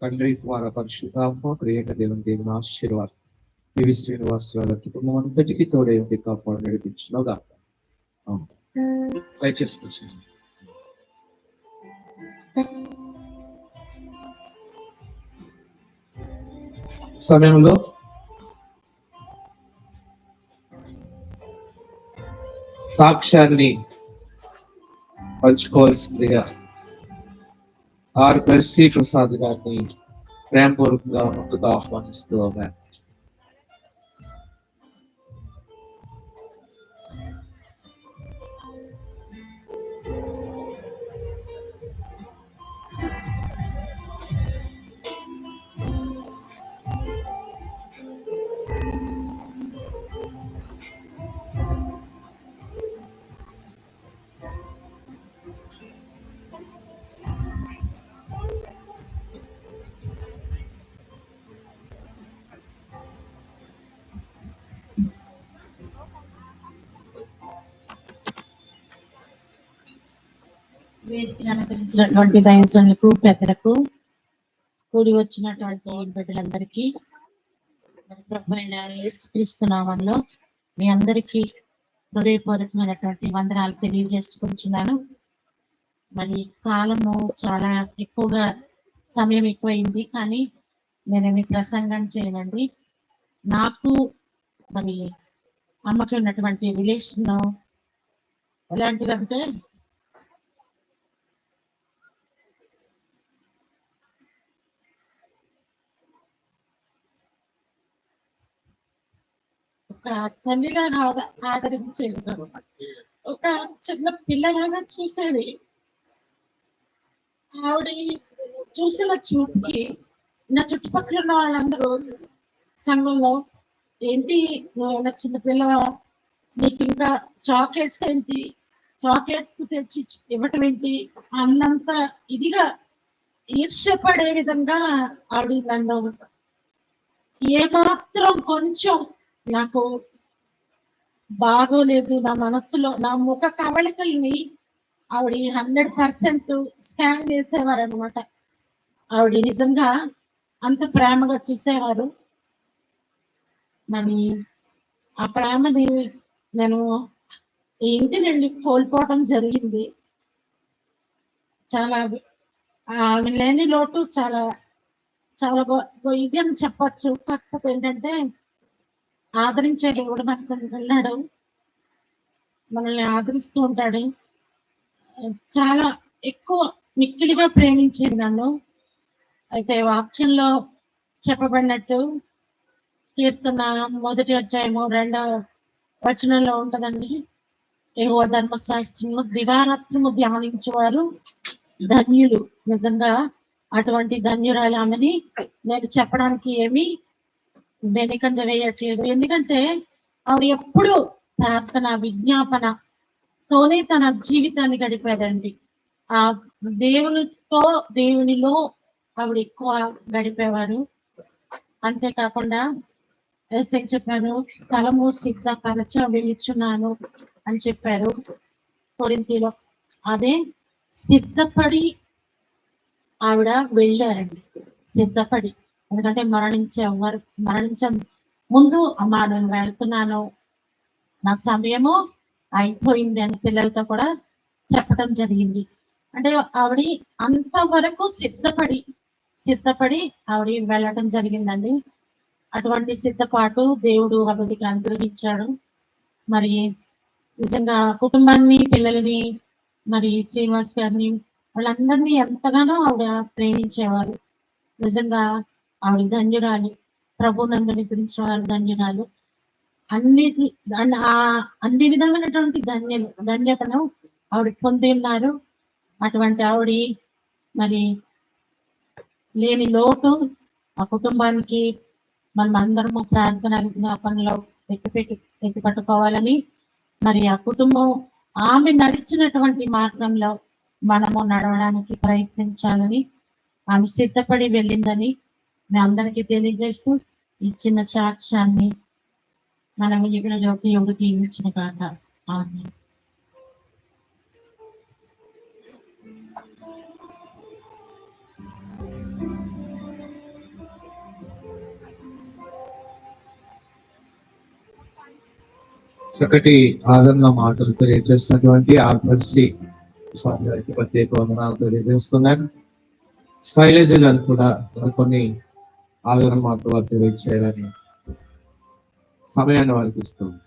తండ్రి కుమార పరిశుద్ధాత్మ ప్రియక దేవుని ఆశీర్వాదం పివి శ్రీనివాసరావు కుటుంబం అంతటికి తోడే ఉండి కాపాడు నడిపించినగా దయచేసి కూర్చోండి. సమయంలో సాక్ష్యాన్ని పంచుకోవాల్సిందిగా ఆర్ సి ప్రసాద్ గారిని ప్రేమపూర్వకంగా ముందుకు ఆహ్వానిస్తూ ఉన్నారు. వేదికను అలంకరించినటువంటి దైవజనులకు, పెద్దలకు, కూడి వచ్చినటువంటి బిడ్డలందరికీ ప్రభువైన యేసుక్రీస్తు నామములో మీ అందరికీ హృదయపూర్వకమైనటువంటి వందనాలు తెలియజేసుకుంటున్నాను. మరి కాలము చాలా ఎక్కువగా సమయం ఎక్కువైంది, కానీ నేనేమి ప్రసంగం చేయనండి. నాకు మరి అమ్మకి ఉన్నటువంటి రిలేషన్ ఎలాంటిదంటే ఒక తల్లిలాగా ఆదరించేది, ఒక చిన్న పిల్లలాగా చూసేది. ఆవిడ చూసిన చూపుకి నా చుట్టుపక్కల ఉన్న వాళ్ళందరూ సంఘంలో ఏంటి నువ్వు చిన్న పిల్లవా, నీకు ఇంకా చాక్లెట్స్ ఏంటి, చాక్లెట్స్ తెచ్చి ఇవ్వటం ఏంటి అన్నంత ఇదిగా ఈర్ష్యపడే విధంగా ఆవిడ నన్ను ఏమాత్రం కొంచెం నాకు బాగోలేదు, నా మనస్సులో నా ముఖ కవళికల్ని ఆవిడ 100% స్కాన్ చేసేవారు అనమాట. ఆవిడ నిజంగా అంత ప్రేమగా చూసేవారు. మరి ఆ ప్రేమని నేను ఇంటి నుండి కోల్పోవడం జరిగింది. చాలా ఆమె లేని లోటు చాలా చాలా ఇది అని చెప్పచ్చు. కాకపోతే ఏంటంటే ఆదరించే దేవుడు మనకు వెళ్ళాడు, మనల్ని ఆదరిస్తూ ఉంటాడు. చాలా ఎక్కువ మిక్కిలిగా ప్రేమించేది నన్ను. అయితే వాక్యంలో చెప్పబడినట్టు కీర్తన 1వ అధ్యాయము 2వ వచనంలో ఉంటదండి, యెహోవా ధర్మశాస్త్రము దివారాత్రము ధ్యానించేవారు ధన్యులు. నిజంగా అటువంటి ధన్యురాలు ఆమెని నేను చెప్పడానికి ఏమీ వెనుకంజ వేయట్లేదు. ఎందుకంటే ఆవిడ ఎప్పుడు ప్రార్థన విజ్ఞాపనతోనే తన జీవితాన్ని గడిపేదండి. ఆ దేవునిలో ఆవిడ ఎక్కువ గడిపేవారు. అంతేకాకుండా ఎస్ఐ చెప్పారు, స్థలము సిద్ధపరచ వెలుచున్నాను అని చెప్పారు కొరింథీలో. అదే సిద్ధపడి ఆవిడ వెళ్ళారండి, సిద్ధపడి. ఎందుకంటే మరణించే ముందు అమ్మా నేను వెళ్తున్నాను, నా సమయము అయిపోయింది అని పిల్లలతో కూడా చెప్పడం జరిగింది. అంటే ఆవిడ అంతవరకు సిద్ధపడి ఆవిడ వెళ్ళడం జరిగిందండి. అటువంటి సిద్ధపాటు దేవుడు ఆవిడకి అనుగ్రహించాడు. మరి నిజంగా కుటుంబాన్ని, పిల్లల్ని, మరి శ్రీనివాస్ గారిని, వాళ్ళందరినీ ఎంతగానో ఆవిడ ప్రేమించేవారు. నిజంగా ఆవిడ ధన్యురాలు, ప్రభు నందుని గురించిన వారు ధన్యురాలు. అన్ని విధమైనటువంటి ధన్యతను ఆవిడ పొంది ఉన్నారు. అటువంటి ఆవిడ మరి లేని లోటు ఆ కుటుంబానికి మనం అందరము ప్రార్థన విజ్ఞాపనలో ఎత్తి పట్టుకోవాలని, మరి ఆ కుటుంబం ఆమె నడిచినటువంటి మార్గంలో మనము నడవడానికి ప్రయత్నించాలని, ఆమె సిద్ధపడి వెళ్ళిందని మీ అందరికీ తెలియజేస్తూ ఈ చిన్న సాక్ష్యాన్ని మనం యువతి ఇచ్చిన కాక. ఆమె చక్కటి ఆదరణ మాటలు తెలియజేస్తున్నటువంటి ఆర్పర్సి స్వామి గారికి ప్రత్యేక వందనాలు తెలియజేస్తున్నాను. శైలజ గారు కూడా కొన్ని ఆదరణ మాటలు వారు తెలియజేయాలని సమయాన్ని వారికి ఇస్తుంది.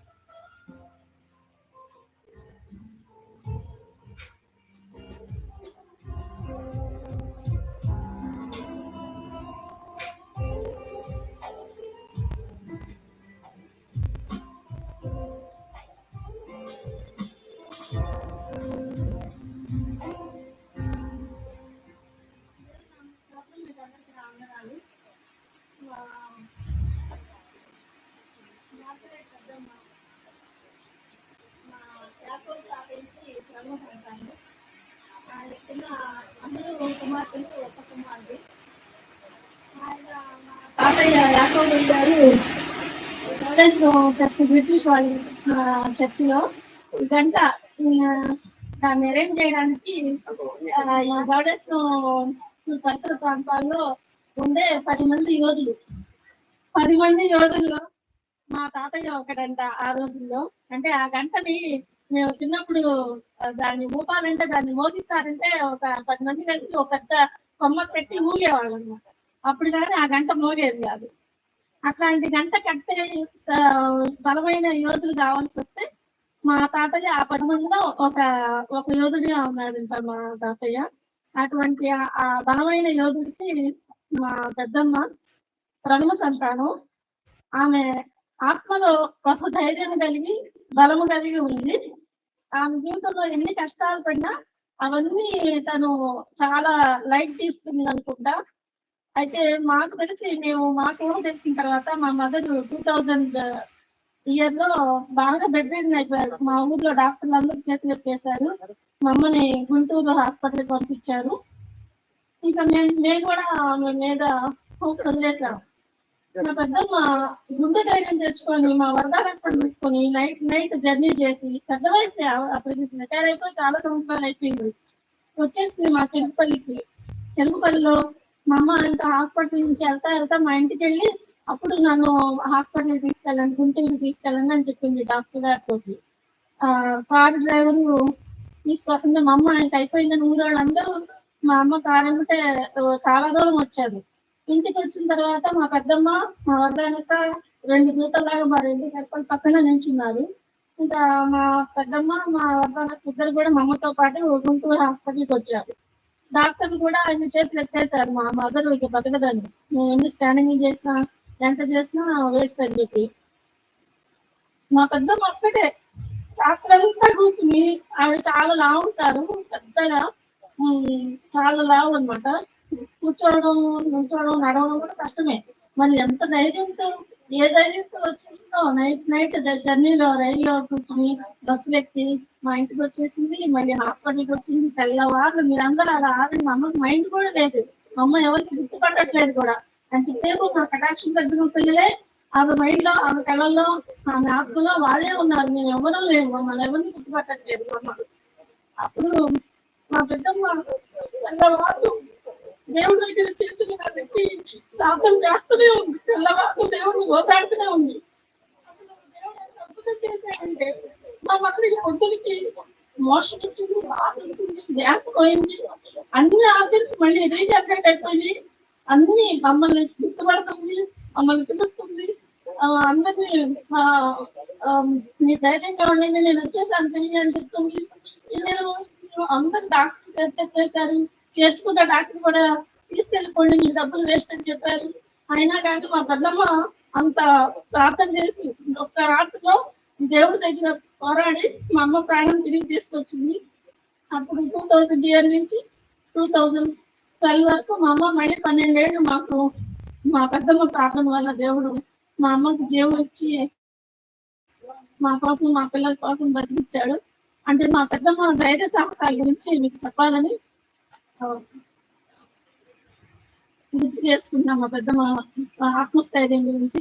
చర్చ్ బ్రిటిష్ వాళ్ళ చర్చిలో గంట దాన్ని అరేంజ్ చేయడానికి ఈ గౌడెస్ పరిసర ప్రాంతాల్లో ఉండే 10 మంది యోధుల్లో మా తాతయ్య ఒకటంట. ఆ రోజుల్లో అంటే ఆ గంటని మేము చిన్నప్పుడు దాన్ని ఊపాలంటే, దాన్ని మోగించాలంటే ఒక 10 మంది కలిసి ఒక పెద్ద కొమ్మ పెట్టి ఊగేవాళ్ళు అనమాట. అప్పుడు కానీ ఆ గంట మోగేది కాదు. అట్లాంటి గంట కట్టే బలమైన యోధులు కావాల్సి వస్తే మా తాతయ్య ఆ 10 మందిలో ఒక యోధుడిగా ఉన్నాడంట మా తాతయ్య. అటువంటి ఆ బలమైన యోధుడికి మా పెద్దమ్మ ప్రథమ సంతానం. ఆమె ఆత్మలో బహు ధైర్యం కలిగి బలము కలిగి ఉంది. ఆమె జీవితంలో ఎన్ని కష్టాలు పడినా అవన్నీ తను చాలా లైట్ తీసుకుంది అనుకుంటా. అయితే మాకు తెలిసిన తర్వాత మా మదర్ 2000 ఇయర్లో బాగా బెడ్ రిడన్ అయిపోయారు. మా ఊర్లో డాక్టర్లు అందరూ చేతులు ఎత్తేసారు. మా అమ్మని గుంటూరు హాస్పిటల్కి పంపించారు. ఇంకా మేము కూడా ఆమె మీద హోప్స్ వదిలేసాం. మా పెద్దమ్మ గుండె ధైర్యం తెచ్చుకొని మా వరదాలను తీసుకొని నైట్ జర్నీ చేసి, పెద్ద వయసు అప్పుడు రిటైర్ అయిపోయి చాలా సంవత్సరాలు అయిపోయింది, వచ్చేసింది మా చెరుకుపల్లిలో. మా అమ్మ ఇంకా హాస్పిటల్ నుంచి వెళ్తా మా ఇంటికి వెళ్ళి అప్పుడు నన్ను హాస్పిటల్కి తీసుకెళ్ళండి, గుంటూరుకి తీసుకెళ్ళండి అని చెప్పింది డాక్టర్ గారితో. కారు డ్రైవరు తీసుకొస్తుంది. మా అమ్మ ఇంకా అయిపోయిందని ఊరోళ్ళందరూ మా అమ్మ కారు అంటే చాలా దూరం వచ్చారు. ఇంటికి వచ్చిన తర్వాత మా పెద్దమ్మ మా వద్దనక 2 గీతలాగా మా 2 గడపల పక్కన నిల్చున్నారు. ఇంకా మా పెద్దమ్మ మా వద్దనక ఇద్దరు కూడా మా అమ్మతో పాటు గుంటూరు హాస్పిటల్కి వచ్చారు. డాక్టర్లు కూడా ఆయన చేతులు ఎత్తేసారు మా మదర్ ఇక బతకదని, మేము ఎన్ని స్కానింగ్ చేసినా ఎంత చేసినా వేస్ట్ అని చెప్పి. మా పెద్దమ్మ ఒక్కటే డాక్టర్ అంతా కూర్చుని, ఆవిడ చాలా లావు ఉంటారు, పెద్దగా చాలా లావు అనమాట. కూర్చోవడం, నుంచోవడం, నడవడం కూడా కష్టమే. మరి ఎంత ధైర్యంతో, ఏ ధైర్యంతో వచ్చేసిందో నైట్ జర్నీలో రైల్లో కూర్చుని బస్సులు ఎక్కి మా ఇంటికి వచ్చేసింది. మళ్ళీ హాస్పిటల్కి వచ్చింది. తెల్లవారు మీరందరూ అలా ఆగండి. మా అమ్మకి మైండ్ కూడా లేదు, మా అమ్మ ఎవరికి గుర్తుపట్టట్లేదు కూడా. అంతసేపు మా కటాక్షం దగ్గర పిల్లలే ఆమె మైండ్ లో, ఆమె కళల్లో, ఆమె ఆత్మలో వాళ్ళే ఉన్నారు. మేము ఎవరూ లేవు, మమ్మల్ని ఎవరిని గుర్తుపట్టట్లేదు అమ్మ. అప్పుడు మా పెద్దమ్మ తెల్లవారు దేవుడి దగ్గర చేతులు పెట్టి ప్రార్థన చేస్తూనే ఉంది. తెల్లవారు దేవుడిని ఓదాడుతూనే ఉంది. అద్భుతం చేశాడంటే మా మక్కడికి పొద్దులకి మోషన్ ఇచ్చింది, వాసన ఇచ్చింది, ధ్యాస పోయింది, అన్ని ఆర్గన్స్ మళ్ళీ రీజనరేట్ అయిపోయి అన్ని మమ్మల్ని గుర్తుపడుతుంది, మమ్మల్ని పిలుస్తుంది. అందరినీ నీ ధైర్యంగా ఉండండి, నేను వచ్చేసాను తిరిగి అని చెప్తుంది. నేను అందరు డాక్టర్ చేశారు, చేర్చుకుంటే డాక్టర్ కూడా తీసుకెళ్ళిపోండి, మీ డబ్బులు వేస్ట్ అని చెప్పారు. అయినా కానీ మా పెద్దమ్మ అంత ప్రార్థన చేసి ఒక్క రాత్రిలో దేవుడి దగ్గర పోరాడి మా అమ్మ ప్రాణం తిరిగి తీసుకొచ్చింది. అప్పుడు 2000 ఇయర్ నుంచి 2012 వరకు మా అమ్మ మళ్ళీ 12 ఏళ్ళు మాకు మా పెద్దమ్మ ప్రార్థన వల్ల దేవుడు మా అమ్మకి జీవం ఇచ్చి మా కోసం మా పిల్లల కోసం బతికిచ్చాడు. అంటే మా పెద్దమ్మ ధైర్య సాహసాల గురించి మీకు చెప్పాలని ఆ, గుర్తు చేసుకున్నాం. మా పెద్దమ్మ ఆత్మస్థైర్యం గురించి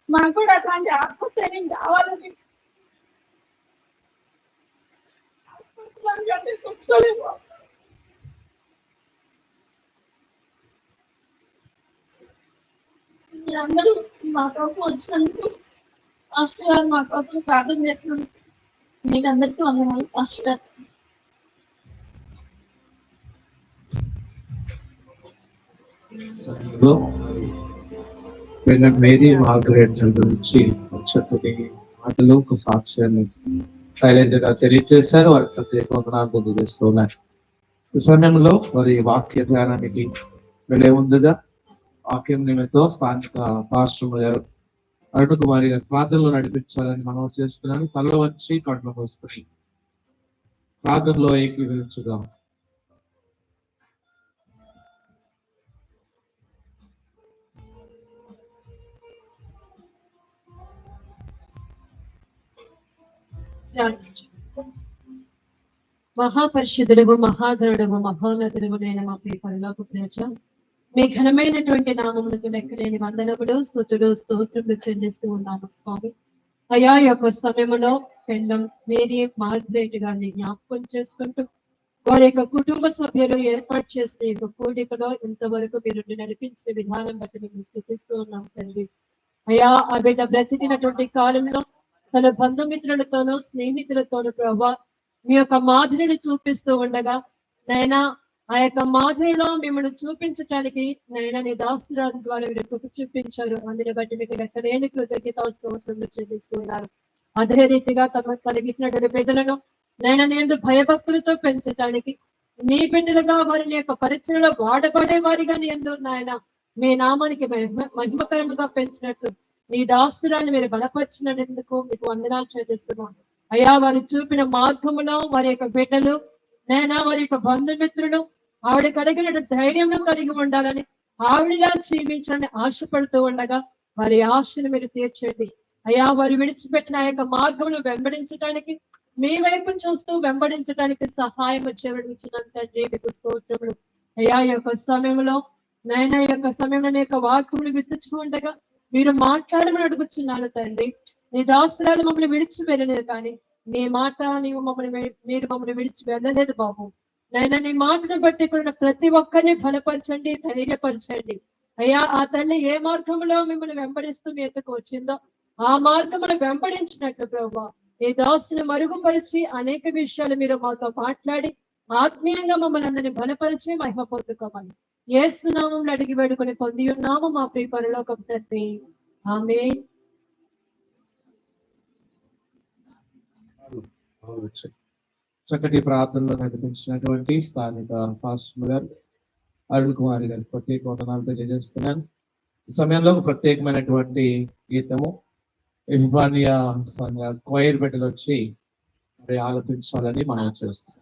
మాకు కూడా అట్లాంటి ఆత్మస్థైర్యం కావాలని తెచ్చుకోలేము. మీరందరూ మా కోసం వచ్చినందుకు పాస్టర్ గారు మా కోసం ప్రార్థన చేసినందుకు మీకు అందరికీ వందనాలు పాస్టర్ గారు. సమయంలో మేరీ మార్గరెట్ గురించి చక్కటి మాటలు ఒక సాక్ష్యాన్ని సైలెంట్ గా తెలియజేశారు. వారి ప్రత్యేక వందనాలు తెలియజేస్తున్నారు. ఈ సమయంలో వారి వాక్య ధ్యానానికి వెళ్ళే ముందుగా వాక్యం నిమిత్తం స్థానిక పాస్టర్ గారు అరుణ్ వారి ప్రార్థనలో నడిపించాలని మనం చేస్తున్నాను. తల వచ్చి కళ్ళు మూసుకుని ప్రార్థనలో ఏకీభవించుదాం. మహాపరిశుద్ధుడు మహాగరుడు మహోన్నతుడు నేను మా ప్రియ పరలోక ప్రేచ మీ ఘనమైనటువంటి నామములకు లెక్కలేని వందనములు స్తుతులు స్తోత్రములు చెల్లిస్తూ ఉన్నాము స్వామి. అయా యొక్క సమయంలో పెండం మేరీ మార్గరేట్ గారిని జ్ఞాపకం చేసుకుంటూ వారి యొక్క కుటుంబ సభ్యులు ఏర్పాటు చేసిన యొక్క కూడికలో ఇంతవరకు మీరు నడిపించిన విధానం బట్టి మేము స్థుతిస్తూ ఉన్నాం తండ్రి. అయా ఆ బిడ్డ బ్రతికినటువంటి కాలంలో తన బంధుమిత్రులతోనూ స్నేహితులతోనూ ప్రభా మీ యొక్క మాదిరిని చూపిస్తూ ఉండగా నైనా ఆ యొక్క మాదిరిలో మిమ్మల్ని చూపించటానికి నైనా నీ దాసురాలు ద్వారా మీరు కృప చూపించారు. అందుని బట్టి మీకు లెక్కలేని కృతజ్ఞతాస్తుతులు చెల్లిస్తూ ఉన్నారు. అదే రీతిగా తమకు కలిగించినటువంటి బిడ్డలను నైనా నేను భయభక్తులతో పెంచటానికి నీ బిడ్డలుగా వారిని యొక్క పరిచయలో వాడబడే వారిగా నేను నాయన మీ నామానికి మహిమకరంగా పెంచినట్లు నీ దాసురాన్ని మీరు బలపరిచినందుకు మీకు వందనాలు చెల్లిస్తున్నాను. అయ్యా వారు చూపిన మార్గములో వారి యొక్క బిడ్డలు నైనా వారి యొక్క బంధుమిత్రులు ఆవిడ కలిగిన ధైర్యంలో కలిగి ఉండాలని ఆవిడలా జీవించాలని ఆశపడుతూ ఉండగా వారి ఆశను మీరు తీర్చండి. అయ్యా వారు విడిచిపెట్టిన ఆ యొక్క మార్గమును వెంబడించడానికి మీ వైపు చూస్తూ వెంబడించడానికి సహాయం చేయవలసినంత మీకు స్తోత్రములు. అయ్యా యొక్క సమయంలో నైనా యొక్క సమయంలో యొక్క వాక్యములు విత్తుచూ ఉండగా మీరు మాట్లాడమని అడుగుచున్నాను తండ్రి. నీ దాసురాలు మమ్మల్ని విడిచి వెళ్ళలేదు కానీ నీ మాట నీవు మీరు మమ్మల్ని విడిచి వెళ్ళలేదు బాబు. నైనా నీ మాటను బట్టి కూడా ప్రతి ఒక్కరిని బలపరచండి, ధైర్యపరచండి. అయ్యా ఆ తల్లి ఏ మార్గంలో మిమ్మల్ని వెంబడిస్తూ మీ ఎత్తుకు వచ్చిందో ఆ మార్గమును వెంబడించినట్టు ప్రభా ఈ దాసుని మరుగుపరిచి అనేక విషయాలు మీరు మాతో మాట్లాడి ఆత్మీయంగా మమ్మల్ని అందరినీ బలపరిచి మహిమ పొందుకోమని యేసు నామములో అడిగి వేడుకొని పొంది ఉన్నాము మా ప్రియ పరలోకపు తండ్రి. ఆమేన్. చక్కటి ప్రార్థనలో నడిపించినటువంటి స్థానిక పాస్టర్ గారు అరుణ్ కుమార్ గారు ప్రత్యేక వందనాలు తెలియజేస్తున్నాను. ఈ సమయంలో ఒక ప్రత్యేకమైనటువంటి గీతము ఇఫానియా సంఘ క్వైర్ బిడ్డలు వచ్చి మరి ఆలోచించాలని మనం చేస్తున్నాం.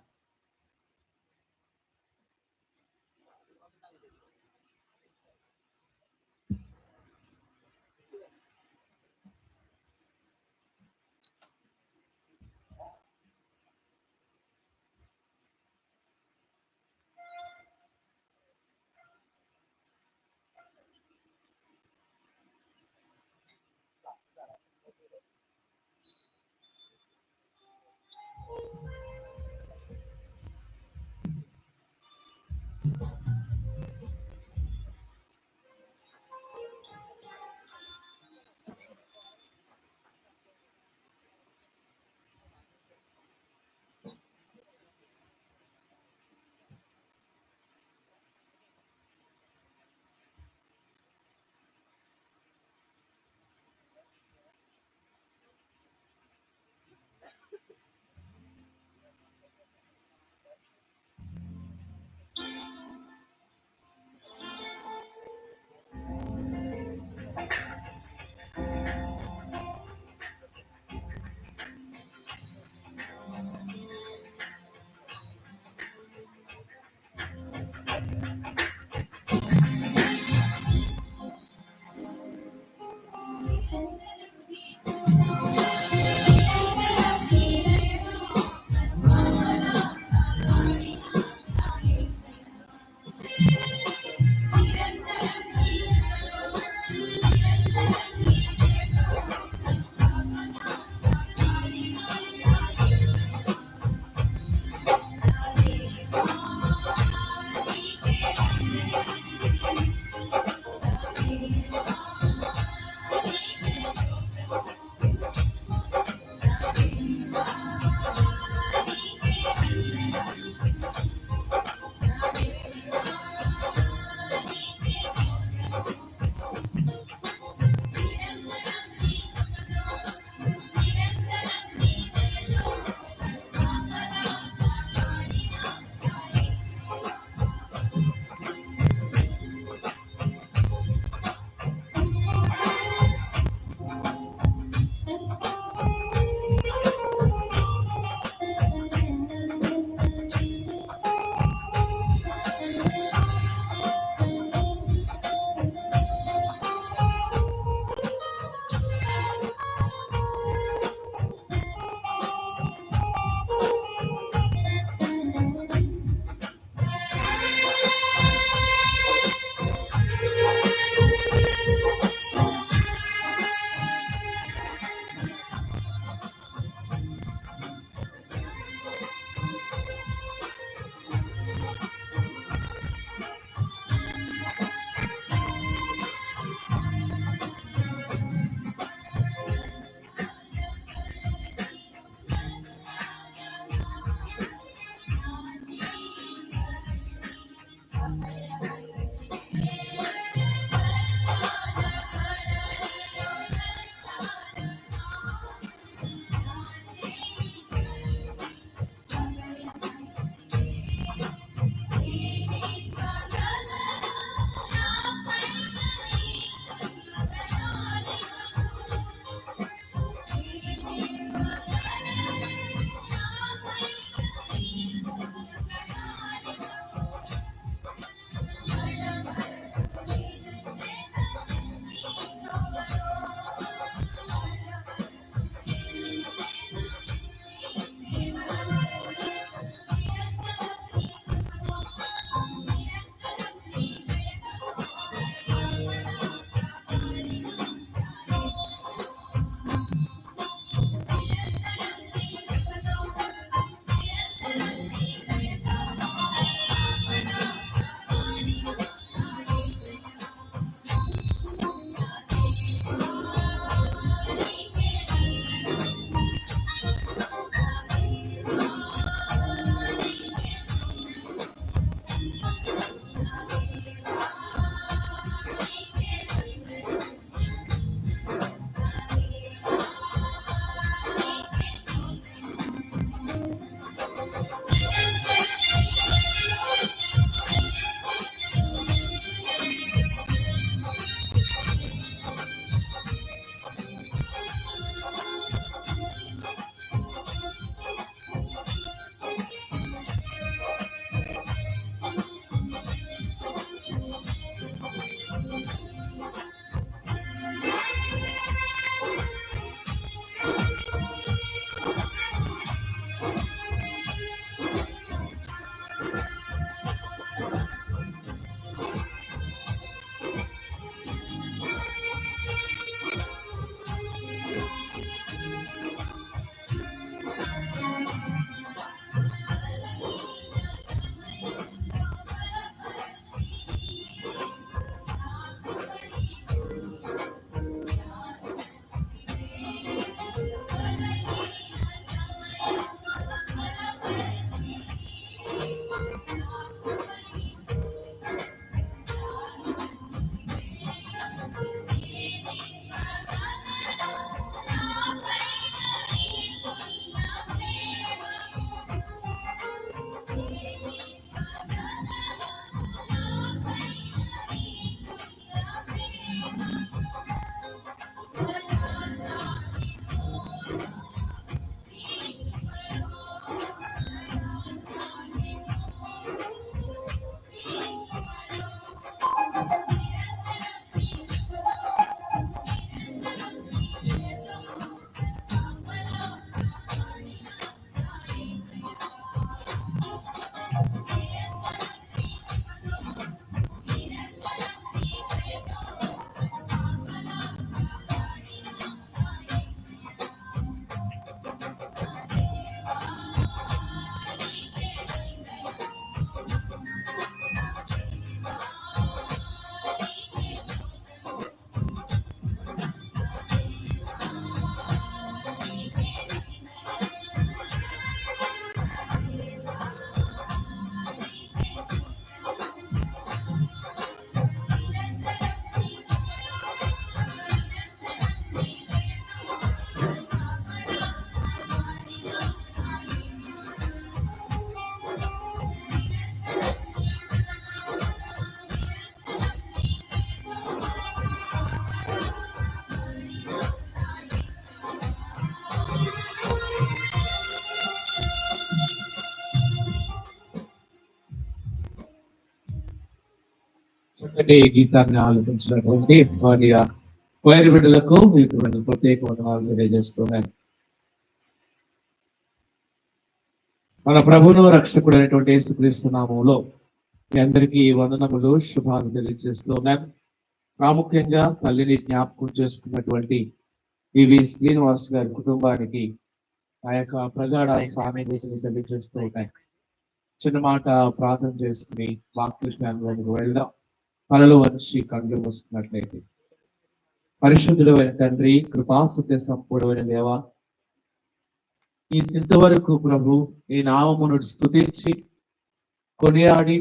చక్కటి గీతాన్ని ఆలోచించినటువంటి భార్య వైరు బిడ్డలకు మీకు ప్రత్యేక వందనాలు తెలియజేస్తున్నాను. మన ప్రభువును రక్షకుడు అయినటువంటి యేసుక్రీస్తు నామములో మీ అందరికీ వందనములు శుభాలు తెలియజేస్తున్నాను. ప్రాముఖ్యంగా తల్లిని జ్ఞాపకం చేసుకున్నటువంటి పివి శ్రీనివాస్ గారి కుటుంబానికి ఆ యొక్క ప్రగాఢ సామీప్యతను తెలియజేస్తూ ఉన్నాయి. చిన్న మాట ప్రార్థన చేసుకుని వాక్యానికి వెళ్దాం. కళలు వచ్చి కళ్ళు వస్తున్నట్లయితే. పరిశుద్ధుడు అయిన తండ్రి, కృపాసత్య సంపూర్ణమైన దేవా, ఇంతవరకు ప్రభు ఈ నామమును స్తుతించి కొనియాడి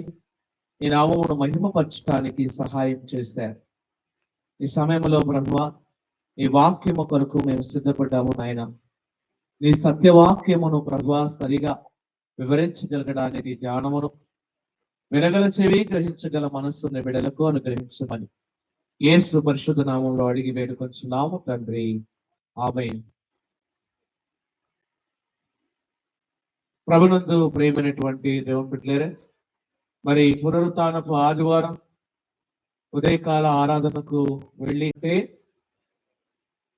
ఈ నామమును మహిమపరచడానికి సహాయం చేశారు. ఈ సమయంలో ప్రభువా, ఈ వాక్యము కొరకు మేము సిద్ధపడ్డాము నాయన. నీ సత్యవాక్యమును ప్రభువా సరిగా వివరించగలగడానికి జ్ఞానమును, వినగల చెవి, గ్రహించగల మనస్సుని బిడలకు అనుగ్రహించమని యేసు పరిశుద్ధ నామంలో అడిగి వేడుకొంచున్నాము తండ్రి, ఆమేన్. ప్రభునందు ప్రియమైనటువంటి దేవుని బిడ్డలారా, మరి పునరుత్థానపు ఆదివారం ఉదయకాల ఆరాధనకు వెళ్ళితే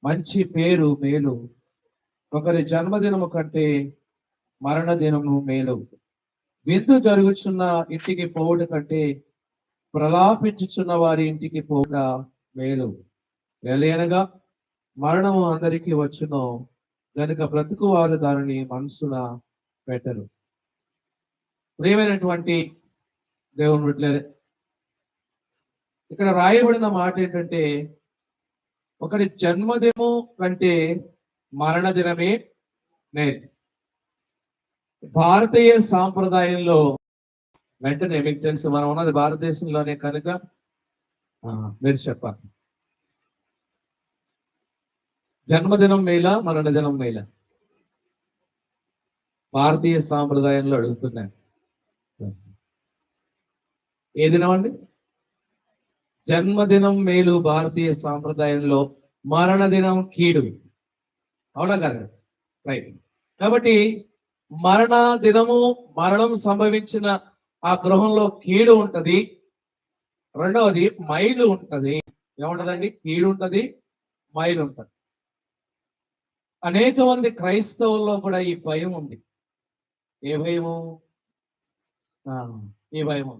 మంచి పేరు మేలు, ఒకరి జన్మదినము కంటే మరణ దినము మేలు, విందు జరుగుచున్న ఇంటికి పోవుట కంటే ప్రలాపించుచున్న వారి ఇంటికి పోవుట మేలు. ఎలయనగా మరణము అందరికీ వచ్చును, గనుక బ్రతుకు వారు దానిని మనసున పెట్టరు. ప్రియమైనటువంటి దేవుని బిడ్డలారా, ఇక్కడ రాయబడిన మాట ఏంటంటే ఒకరి జన్మదినము కంటే మరణ దినమే మేలు. భారతీయ సాంప్రదాయంలో, వెంటనే మీకు తెలుసు మనం ఉన్నది భారతదేశంలోనే కనుక మీరు చెప్పాలి, జన్మదినం మేళ మరణ దినం మేళ? భారతీయ సాంప్రదాయంలో అడుగుతున్నాను, ఏ దినం అండి? జన్మదినం మేలు భారతీయ సాంప్రదాయంలో, మరణ దినం కీడు. అవునా కదా? రైట్. కాబట్టి మరణ దినము, మరణం సంభవించిన ఆ గృహంలో కీడు ఉంటది. రెండవది మైలు ఉంటది. ఏముంటదండి? కీడు ఉంటది, మైలు ఉంటది. అనేక మంది క్రైస్తవుల్లో కూడా ఈ భయం ఉంది. ఏ భయము? ఈ భయము.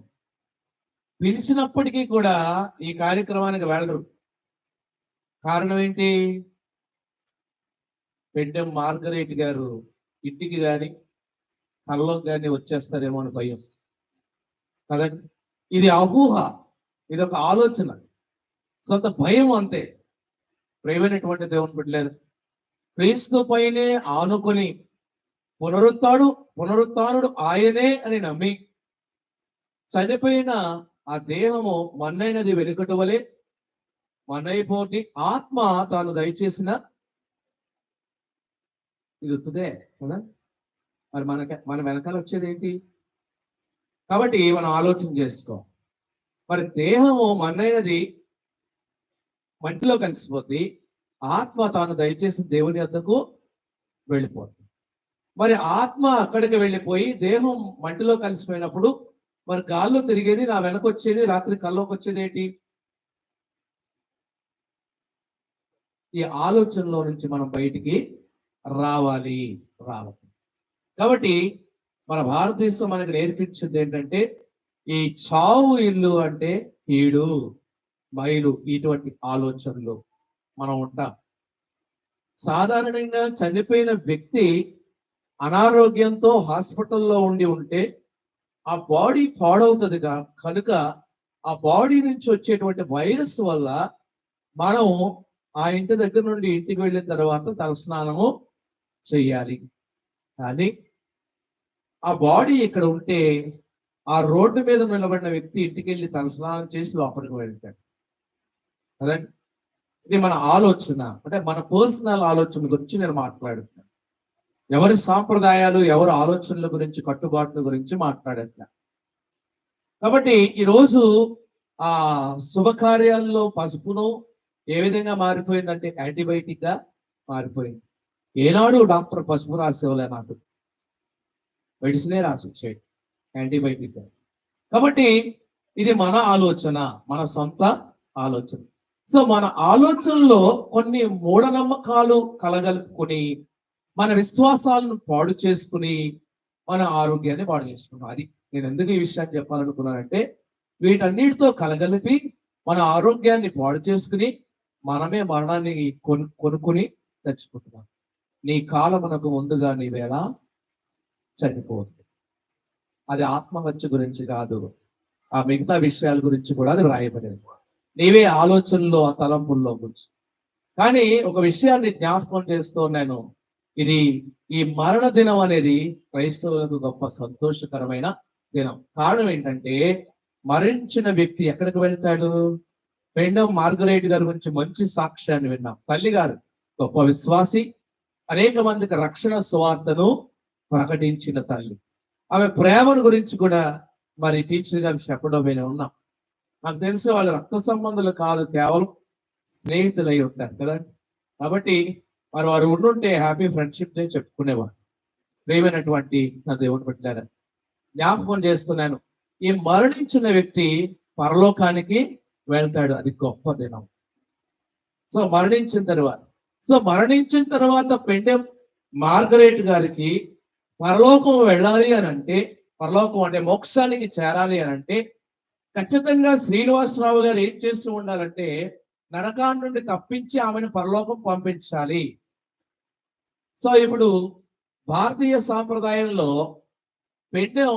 పిలిచినప్పటికీ కూడా ఈ కార్యక్రమానికి వెళ్ళరు. కారణం ఏంటి? పెండెం మార్గరేట్ గారు ఇంటికి కానీ కల్లోకి కానీ వచ్చేస్తారేమో అని భయం కదండి. ఇది అహూహ, ఇది ఒక ఆలోచన, సొంత భయం అంతే. ప్రియమైనటువంటి దేవుని బిడ్డలారా, క్రీస్తు పైనే ఆనుకొని పునరుత్థానుడు ఆయనే అని నమ్మి చనిపోయిన ఆ దేహము మన్నైనది వెనుకటి వలె మన్నైపోటి ఆత్మ తాను దయచేసిన ఇది వస్తుందే కదా. మరి మన వెనకాల వచ్చేది ఏంటి? కాబట్టి మనం ఆలోచన చేసుకో. మరి దేహము మన్నైనది మట్టిలో కలిసిపోద్ది, ఆత్మ తాను దయచేసిన దేవుని వద్దకు వెళ్ళిపోతుంది. మరి ఆత్మ అక్కడికి వెళ్ళిపోయి దేహం మట్టిలో కలిసిపోయినప్పుడు మరి గాల్లో తిరిగేది, నా వెనక వచ్చేది, రాత్రి కల్లోకి వచ్చేది ఏంటి? ఈ ఆలోచనలో నుంచి మనం బయటికి రావాలి. కాబట్టి మన భారతదేశం మనకి నేర్పించింది ఏంటంటే ఈ చావు ఇల్లు అంటే కీడు, మైలు, ఇటువంటి ఆలోచనలు మనం ఉంటాం. సాధారణంగా చనిపోయిన వ్యక్తి అనారోగ్యంతో హాస్పిటల్లో ఉంటే ఆ బాడీ పాడవుతుంది కనుక ఆ బాడీ నుంచి వచ్చేటువంటి వైరస్ వల్ల మనం ఆ ఇంటి దగ్గర నుండి ఇంటికి వెళ్ళిన తర్వాత తలస్నానము చెయ్యాలి. కానీ ఆ బాడీ ఇక్కడ ఉంటే ఆ రోడ్డు మీద నిలబడిన వ్యక్తి ఇంటికి వెళ్ళి తలస్నానం చేసి లోపలికి వెళ్తాడు. అదే ఇది మన ఆలోచన, అంటే మన పర్సనల్ ఆలోచన గురించి నేను మాట్లాడుతున్నాను. ఎవరి సాంప్రదాయాలు, ఎవరి ఆలోచనల గురించి, కట్టుబాట్ల గురించి మాట్లాడేస్తా. కాబట్టి ఈరోజు ఆ శుభకార్యాల్లో పసుపును ఏ విధంగా మారిపోయిందంటే యాంటీబయాటిక్ గా మారిపోయింది. ఏనాడు డాక్టర్ పసుపు రాసేవాళ్ళే, నాకు మెడిసినే రాసిచ్చాడు యాంటీబయాటిక్. కాబట్టి ఇది మన ఆలోచన, మన సొంత ఆలోచన. సో మన ఆలోచనలో కొన్ని మూఢనమ్మకాలు కలగలుపుకొని మన విశ్వాసాలను పాడు చేసుకుని మన ఆరోగ్యాన్ని పాడు చేసుకున్నాం. అది నేను ఎందుకు ఈ విషయాన్ని చెప్పాలనుకున్నానంటే, వీటన్నిటితో కలగలిపి మన ఆరోగ్యాన్ని పాడు చేసుకుని మనమే మరణాన్ని కొనుక్కుని తెచ్చుకుంటున్నాం. నీ కాలమునకు ముందుగా నీ వేళ చనిపోతుంది. అది ఆత్మహత్య గురించి కాదు, ఆ మిగతా విషయాల గురించి కూడా అది వ్రాయబడింది. నీవే ఆలోచనలో, ఆ తలంపుల్లో గురించి. కానీ ఒక విషయాన్ని జ్ఞాపకం చేస్తూ నేను, ఇది ఈ మరణ దినం అనేది క్రైస్తవులకు గొప్ప సంతోషకరమైన దినం. కారణం ఏంటంటే, మరణించిన వ్యక్తి ఎక్కడికి వెళ్తాడు? పెండం మార్గరేట్ గారి గురించి మంచి సాక్ష్యాన్ని విన్నాం. తల్లి గారు గొప్ప విశ్వాసి, అనేక మందికి రక్షణ సువార్తను ప్రకటించిన తల్లి. ఆమె ప్రేమను గురించి కూడా మరి టీచర్ గారు చెప్పడం ఉన్నాం. నాకు తెలిసి వాళ్ళు రక్త సంబంధాలు కాదు, కేవలం స్నేహితులై ఉంటారు కదా. కాబట్టి మరి వారు ఉండుంటే హ్యాపీ ఫ్రెండ్షిప్ డే చెప్పుకునేవారు. ప్రియమైనటువంటి నా దేవుని బిడ్డలారా, జ్ఞాపకం చేస్తున్నాను, ఈ మరణించిన వ్యక్తి పరలోకానికి వెళ్తాడు. అది గొప్ప దినం. సో మరణించిన తర్వాత పెండెం మార్గరేట్ గారికి పరలోకం వెళ్ళాలి అని అంటే, పరలోకం అంటే మోక్షానికి చేరాలి అని అంటే, ఖచ్చితంగా శ్రీనివాసరావు గారు ఏం చేస్తూ ఉండాలంటే, నరకాన్ని నుండి తప్పించి ఆమెను పరలోకం పంపించాలి. సో ఇప్పుడు భారతీయ సాంప్రదాయంలో పెండెం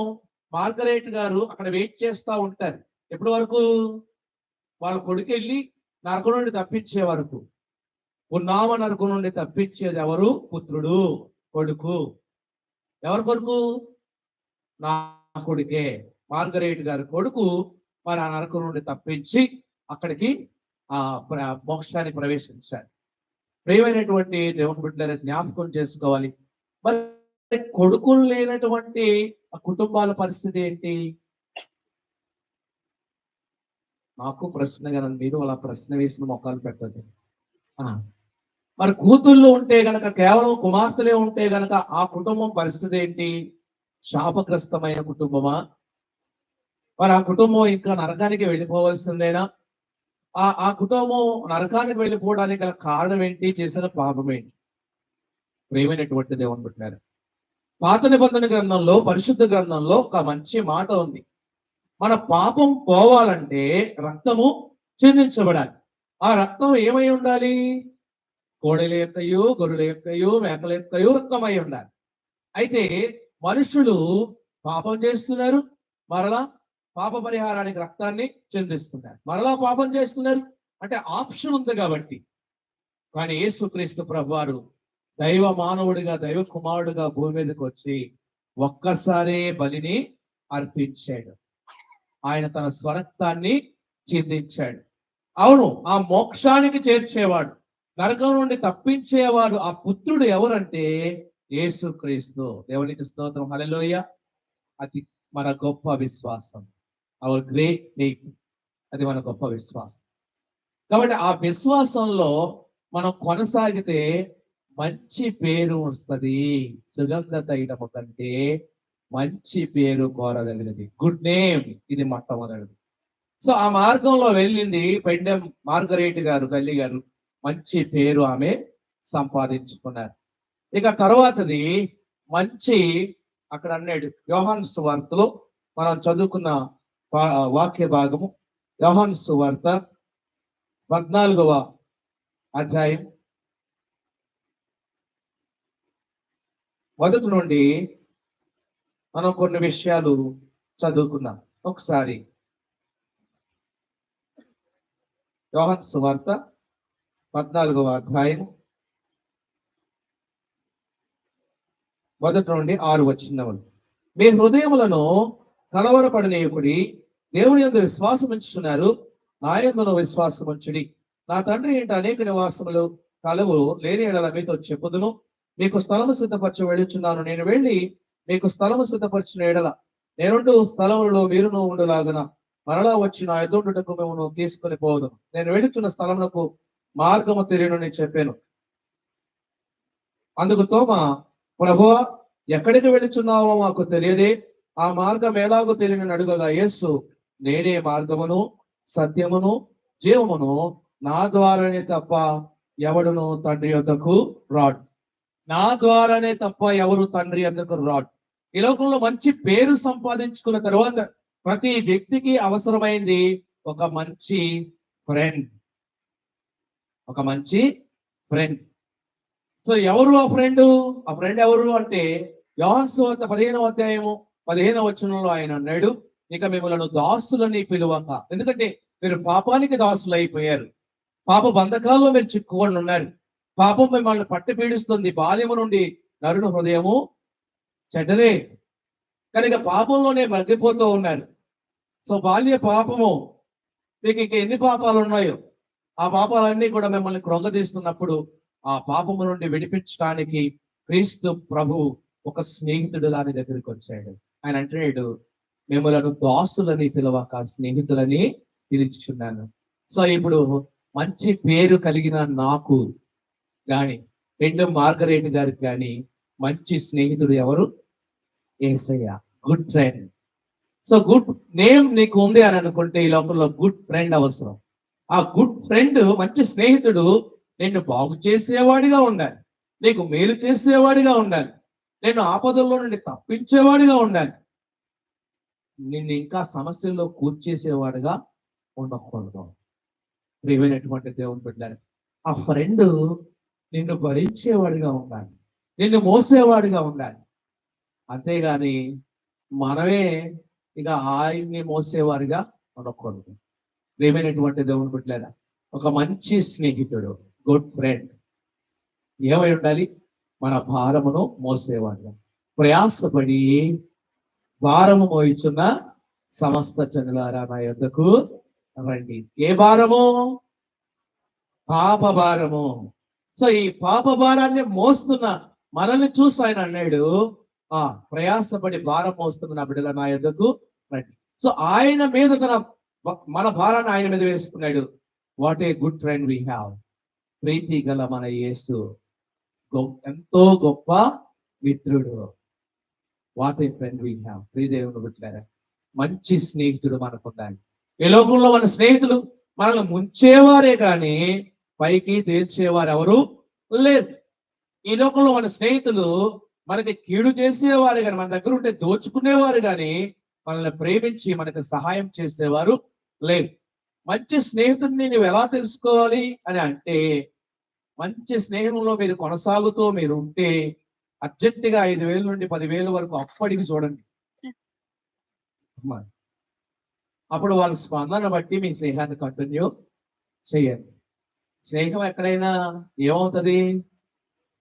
మార్గరేట్ గారు అక్కడ వెయిట్ చేస్తూ ఉంటారు. ఎప్పటి వరకు? వాళ్ళ కొడుకు వెళ్ళి నరకం నుండి తప్పించే వరకు. ఉన్నామ నరకం నుండి తప్పించేది ఎవరు? పుత్రుడు, కొడుకు. ఎవరి కొడుకు? నా కొడుకే, మార్గరేట్ గారి కొడుకు. మరి ఆ నరకం నుండి తప్పించి అక్కడికి మోక్షాన్ని ప్రవేశించారు. ప్రియమైనటువంటి దేవుని బిడ్డల జ్ఞాపకం చేసుకోవాలి. మరి కొడుకులు లేనటువంటి కుటుంబాల పరిస్థితి ఏంటి? నాకు ప్రశ్న కనుక మీరు అలా ప్రశ్న వేసిన మొక్కలు పెట్టదు. మరి కూతుళ్ళు ఉంటే గనక, కేవలం కుమార్తెలే ఉంటే గనక ఆ కుటుంబం పరిస్థితి ఏంటి? శాపగ్రస్తమైన కుటుంబమా? మరి ఆ కుటుంబం ఇంకా నరకానికి వెళ్ళిపోవలసిందేనా? ఆ కుటుంబం నరకానికి వెళ్ళిపోవడానికి గల కారణం ఏంటి? చేసిన పాపం ఏంటి? ప్రియమైనటువంటి దేవుని బిడ్డలారా, పాత నిబంధన గ్రంథంలో, పరిశుద్ధ గ్రంథంలో ఒక మంచి మాట ఉంది. మన పాపం పోవాలంటే రక్తము చిందించబడాలి. ఆ రక్తం ఏమై ఉండాలి? కోడెల యొక్కయు, గొర్రెల యొక్కయు, మేకల యొక్కయు రక్తమై ఉండాలి. అయితే మనుషులు పాపం చేస్తున్నారు, మరలా పాప పరిహారానికి రక్తాన్ని చెందిస్తున్నారు. మరలా పాపం చేస్తున్నారు అంటే ఆప్షన్ ఉంది కాబట్టి. కానీ యేసుక్రీస్తు ప్రభువారు దైవ మానవుడిగా, దైవ కుమారుడిగా భూమి మీదకి వచ్చి ఒక్కసారే బలిని అర్పించాడు. ఆయన తన స్వరక్తాన్ని చిందించాడు. అవును, ఆ మోక్షానికి చేర్చేవాడు, నరకం నుండి తప్పించేవాడు ఆ పుత్రుడు ఎవరంటే యేసుక్రీస్తు. దేవునికి స్తోత్రం, హల్లెలూయా. అది మన గొప్ప విశ్వాసం, అవర్ గ్రేట్ ఫెయిత్. అది మన గొప్ప విశ్వాసం. కాబట్టి ఆ విశ్వాసంలో మనం కొనసాగితే మంచి పేరు వస్తుంది. సుగంధ తైలము కంటే మంచి పేరు కోరదగినది, గుడ్ నేమ్, ఇది మొట్టమొదటిది. సో ఆ మార్గంలో వెళ్ళింది పెండెం మార్గరేట్ గారు, తల్లి గారు. మంచి పేరు ఆమె సంపాదించుకున్నారు. ఇక తర్వాతది మంచి, అక్కడ అన్నాడు యోహాను సువార్తలో మనం చదువుకున్న వాక్య భాగము, యోహాను సువార్త 14వ అధ్యాయం 1 నుండి మనం కొన్ని విషయాలు చదువుకున్నాం. ఒకసారి యోహాను సువార్త 14వ అధ్యాయం 1 నుండి 6 వచనములు. మీ హృదయములను కలవరపడనీయకుడి, దేవుని యందు విశ్వాసం ఉంచుతున్నారు, నా యందును విశ్వాసం ఉంచుడి. నా తండ్రి ఏంటి అనేక నివాసములు కలవు, లేని ఎడల మీతో చెప్పుదును. మీకు స్థలము సిద్ధపరచ వెళ్ళుచున్నాను. నేను వెళ్ళి మీకు స్థలము సిద్ధపరిచిన ఎడల నేనుండు స్థలములలో మీరును ఉండులాగున మరలా వచ్చి నా ఎదుటకు మేము తీసుకుని పోదును. నేను వెళ్ళుచున్న స్థలమునకు మార్గము తెలియను చెప్పాను. అందుకు తోమా, ప్రభువా, ఎక్కడికి వెళుచున్నావో మాకు తెలియదే, ఆ మార్గం ఎలాగో తెలియని అడుగగా యేసు, నేనే మార్గమును సత్యమును జీవమును, నా ద్వారానే తప్ప ఎవడును తండ్రి యొద్దకు రాడు. నా ద్వారానే తప్ప ఎవరు తండ్రి యొద్దకు రాడు. ఈ లోకంలో మంచి పేరు సంపాదించుకున్న తర్వాత ప్రతి వ్యక్తికి అవసరమైంది ఒక మంచి ఫ్రెండ్. ఒక మంచి ఫ్రెండ్. సో ఎవరు ఆ ఫ్రెండ్? ఆ ఫ్రెండ్ ఎవరు అంటే యోహాను సువార్త 15వ అధ్యాయము 15వ వచనంలో ఆయన అన్నాడు, ఇక మిమ్మల్ని దాసులని పిలువక, ఎందుకంటే మీరు పాపానికి దాసులు అయిపోయారు. పాప బంధకాల్లో మీరు చిక్కుకొని ఉన్నారు. పాపం మిమ్మల్ని పట్టి పీడిస్తుంది. బాల్యము నుండి నరుని హృదయము చెడ్డదే కనుక పాపంలోనే మగ్గిపోతూ ఉన్నారు. సో బాల్య పాపము, మీకు ఇంక ఎన్ని పాపాలు ఉన్నాయో ఆ పాపాలన్నీ కూడా మిమ్మల్ని కృంగదీస్తున్నప్పుడు ఆ పాపము నుండి విడిపించడానికి క్రీస్తు ప్రభు ఒక స్నేహితుడు దాని దగ్గరికి వచ్చాడు. ఆయన అంటున్నాడు, మిమ్మల్ని దాసులని పిలవక స్నేహితులని పిలుచుచున్నాను. సో ఇప్పుడు మంచి పేరు కలిగిన నాకు గాని రెండు మార్గరేట్ గారికి కానీ మంచి స్నేహితుడు ఎవరు? Yesayya, good friend. So good name నీకు ఉంది అని అనుకుంటే ఈ లోకంలో గుడ్ ఫ్రెండ్ అవసరం. ఆ గుడ్ ఫ్రెండ్, మంచి స్నేహితుడు నిన్ను బాగు చేసేవాడిగా ఉండాలి, నీకు మేలు చేసేవాడిగా ఉండాలి, నేను ఆపదల్లో నుండి తప్పించేవాడిగా ఉండాలి, నిన్ను ఇంకా సమస్యల్లో కూర్చేసేవాడిగా ఉండకూడదు. ప్రియమైనటువంటి దేవుని బిడ్డలారా, ఆ ఫ్రెండ్ నిన్ను భరించేవాడిగా ఉండాలి, నిన్ను మోసేవాడిగా ఉండాలి. అంతేగాని మనమే ఇక ఆయన్ని మోసేవారిగా ఉండకూడదు. ప్రియమైనటువంటి దేవుని బిడ్డలారా, ఒక మంచి స్నేహితుడు, గుడ్ ఫ్రెండ్ ఏమై ఉండాలి? మన భారమును మోసేవాడుగా, ప్రయాసపడి భారము మోయిచున్న సమస్త జనులారా నా యొద్దకు రండి. ఏ భారము? పాప భారము. సో ఈ పాప భారాన్ని మోస్తున్న మనల్ని చూసి ఆయన అన్నాడు, ప్రయాసపడి భారం మోస్తున్న నా బిడ్డల నా యొద్దకు రండి. సో ఆయన మీద మన భారాన్ని ఆయన మీద వేసుకున్నాడు. What a good friend we have. ప్రీతి గల మన యేసు ఎంతో గొప్ప మిత్రుడు. What a friend we have. ప్రియదేవుని బిడ్డలారా, మంచి స్నేహితుడు మనకుండాలి. ఈ లోకంలో మన స్నేహితులు మనల్ని ముంచేవారే కానీ పైకి తేల్చేవారు ఎవరు లేదు. ఈ లోకంలో మన స్నేహితులు మనకి కీడు చేసేవారు కానీ, మన దగ్గర ఉంటే దోచుకునేవారు కానీ మనల్ని ప్రేమించి మనకి సహాయం చేసేవారు లేదు. మంచి స్నేహితుడిని నువ్వు ఎలా తెలుసుకోవాలి అని అంటే, మంచి స్నేహంలో మీరు కొనసాగుతూ మీరు ఉంటే అర్జెంటుగా 5,000 నుండి 10,000 వరకు అప్పటికి చూడండి. అప్పుడు వాళ్ళ స్పందన బట్టి మీ స్నేహాన్ని కంటిన్యూ చేయండి. స్నేహం ఎక్కడైనా ఏమవుతుంది?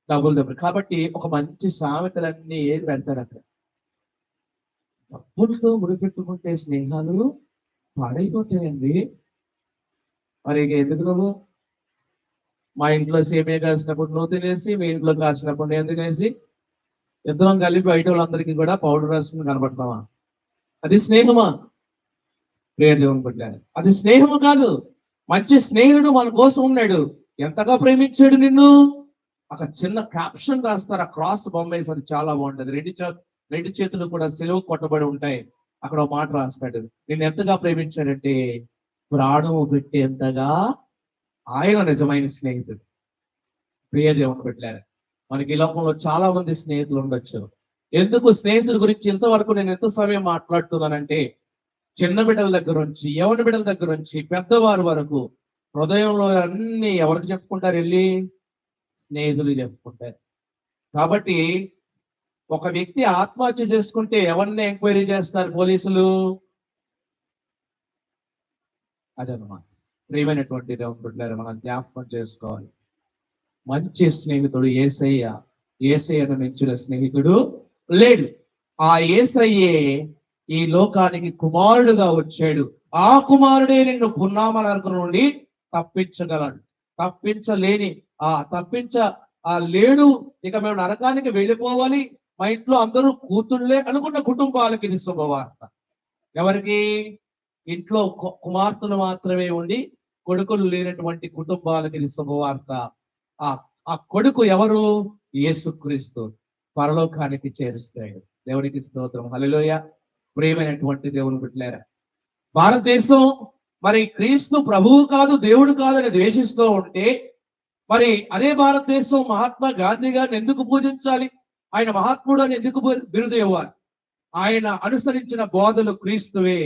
డబ్బులు. కాబట్టి ఒక మంచి సామెతలన్నీ ఏది పెడతారు అక్కడ? డబ్బులతో ముడిపెట్టుకుంటే స్నేహాలు పాడైపోతాయండి. మరి ఎందుకు నువ్వు మా ఇంట్లో సేమియా కాసినప్పుడు నువ్వు తినేసి, మీ ఇంట్లో కాసినప్పుడు నేను తినేసి, ఇద్దరం కలిపి బయట వాళ్ళందరికీ కూడా పౌడర్ రాసుకుని కనపడతామా? అది స్నేహమా? దేవుని బిడ్డలారా, అది స్నేహము కాదు. మంచి స్నేహితుడు మన కోసం ఉన్నాడు. ఎంతగా ప్రేమించాడు నిన్ను. ఒక చిన్న క్యాప్షన్ రాస్తారు, ఆ క్రాస్ బొమ్మేసి, అది చాలా బాగుంటది. రెండు చేతులు కూడా సెలవు కొట్టబడి ఉంటాయి. అక్కడ ఒక మాట రాస్తాడు, నిన్ను ఎంతగా ప్రేమించాడంటే ప్రాణము పెట్టేంతగా ఆయన నిజమైన స్నేహితుడు. ప్రియ దేవుని బిడ్డలారా, మనకి ఈ లోకంలో చాలా మంది స్నేహితులు ఉండొచ్చు. ఎందుకు స్నేహితుల గురించి ఇంతవరకు నేను ఎంత సమయం మాట్లాడుతున్నానంటే, చిన్న బిడ్డల దగ్గర నుంచి, యవన బిడ్డల దగ్గర నుంచి పెద్దవారి వరకు హృదయంలో అన్ని ఎవరికి చెప్పుకుంటారు? వెళ్ళి స్నేహితులు చెప్పుకుంటారు. కాబట్టి ఒక వ్యక్తి ఆత్మహత్య చేసుకుంటే ఎవరిని ఎంక్వైరీ చేస్తారు పోలీసులు? అదనమాట. ప్రియమైనటువంటి దేవుని బిడ్డలారా, మనం జ్ఞాపకం చేసుకోవాలి, మంచి స్నేహితుడు యేసయ్య. యేసయ్యను మించిన స్నేహితుడు లేడు. ఆ యేసయ్యే ఈ లోకానికి కుమారుడుగా వచ్చాడు. ఆ కుమారుడే నిన్ను పున్నామ నరకం నుండి తప్పించగలడు. లేడు ఇక మేము నరకానికి వెళ్ళిపోవాలి, మా ఇంట్లో అందరూ కూతుళ్ళే అనుకున్న కుటుంబాలకి ఇది శుభవార్త. ఎవరికి? ఇంట్లో కుమార్తెలు మాత్రమే ఉండి కొడుకులు లేనటువంటి కుటుంబాలకి ఇది శుభవార్త. ఆ కొడుకు ఎవరు? యేసుక్రీస్తు. పరలోకానికి చేరుస్తాడు. దేవునికి స్తోత్రం. హల్లెలూయా. ప్రియమైనటువంటి దేవుని బిడ్డలారా, భారతదేశం మరి క్రీస్తు ప్రభువు కాదు, దేవుడు కాదని ద్వేషిస్తూ ఉంటే, మరి అదే భారతదేశం మహాత్మా గాంధీ గారిని ఎందుకు పూజించాలి? ఆయన మహాత్ముడు అని ఎందుకు బిరుదు ఇవ్వాలి? ఆయన అనుసరించిన బోధలు క్రీస్తువే.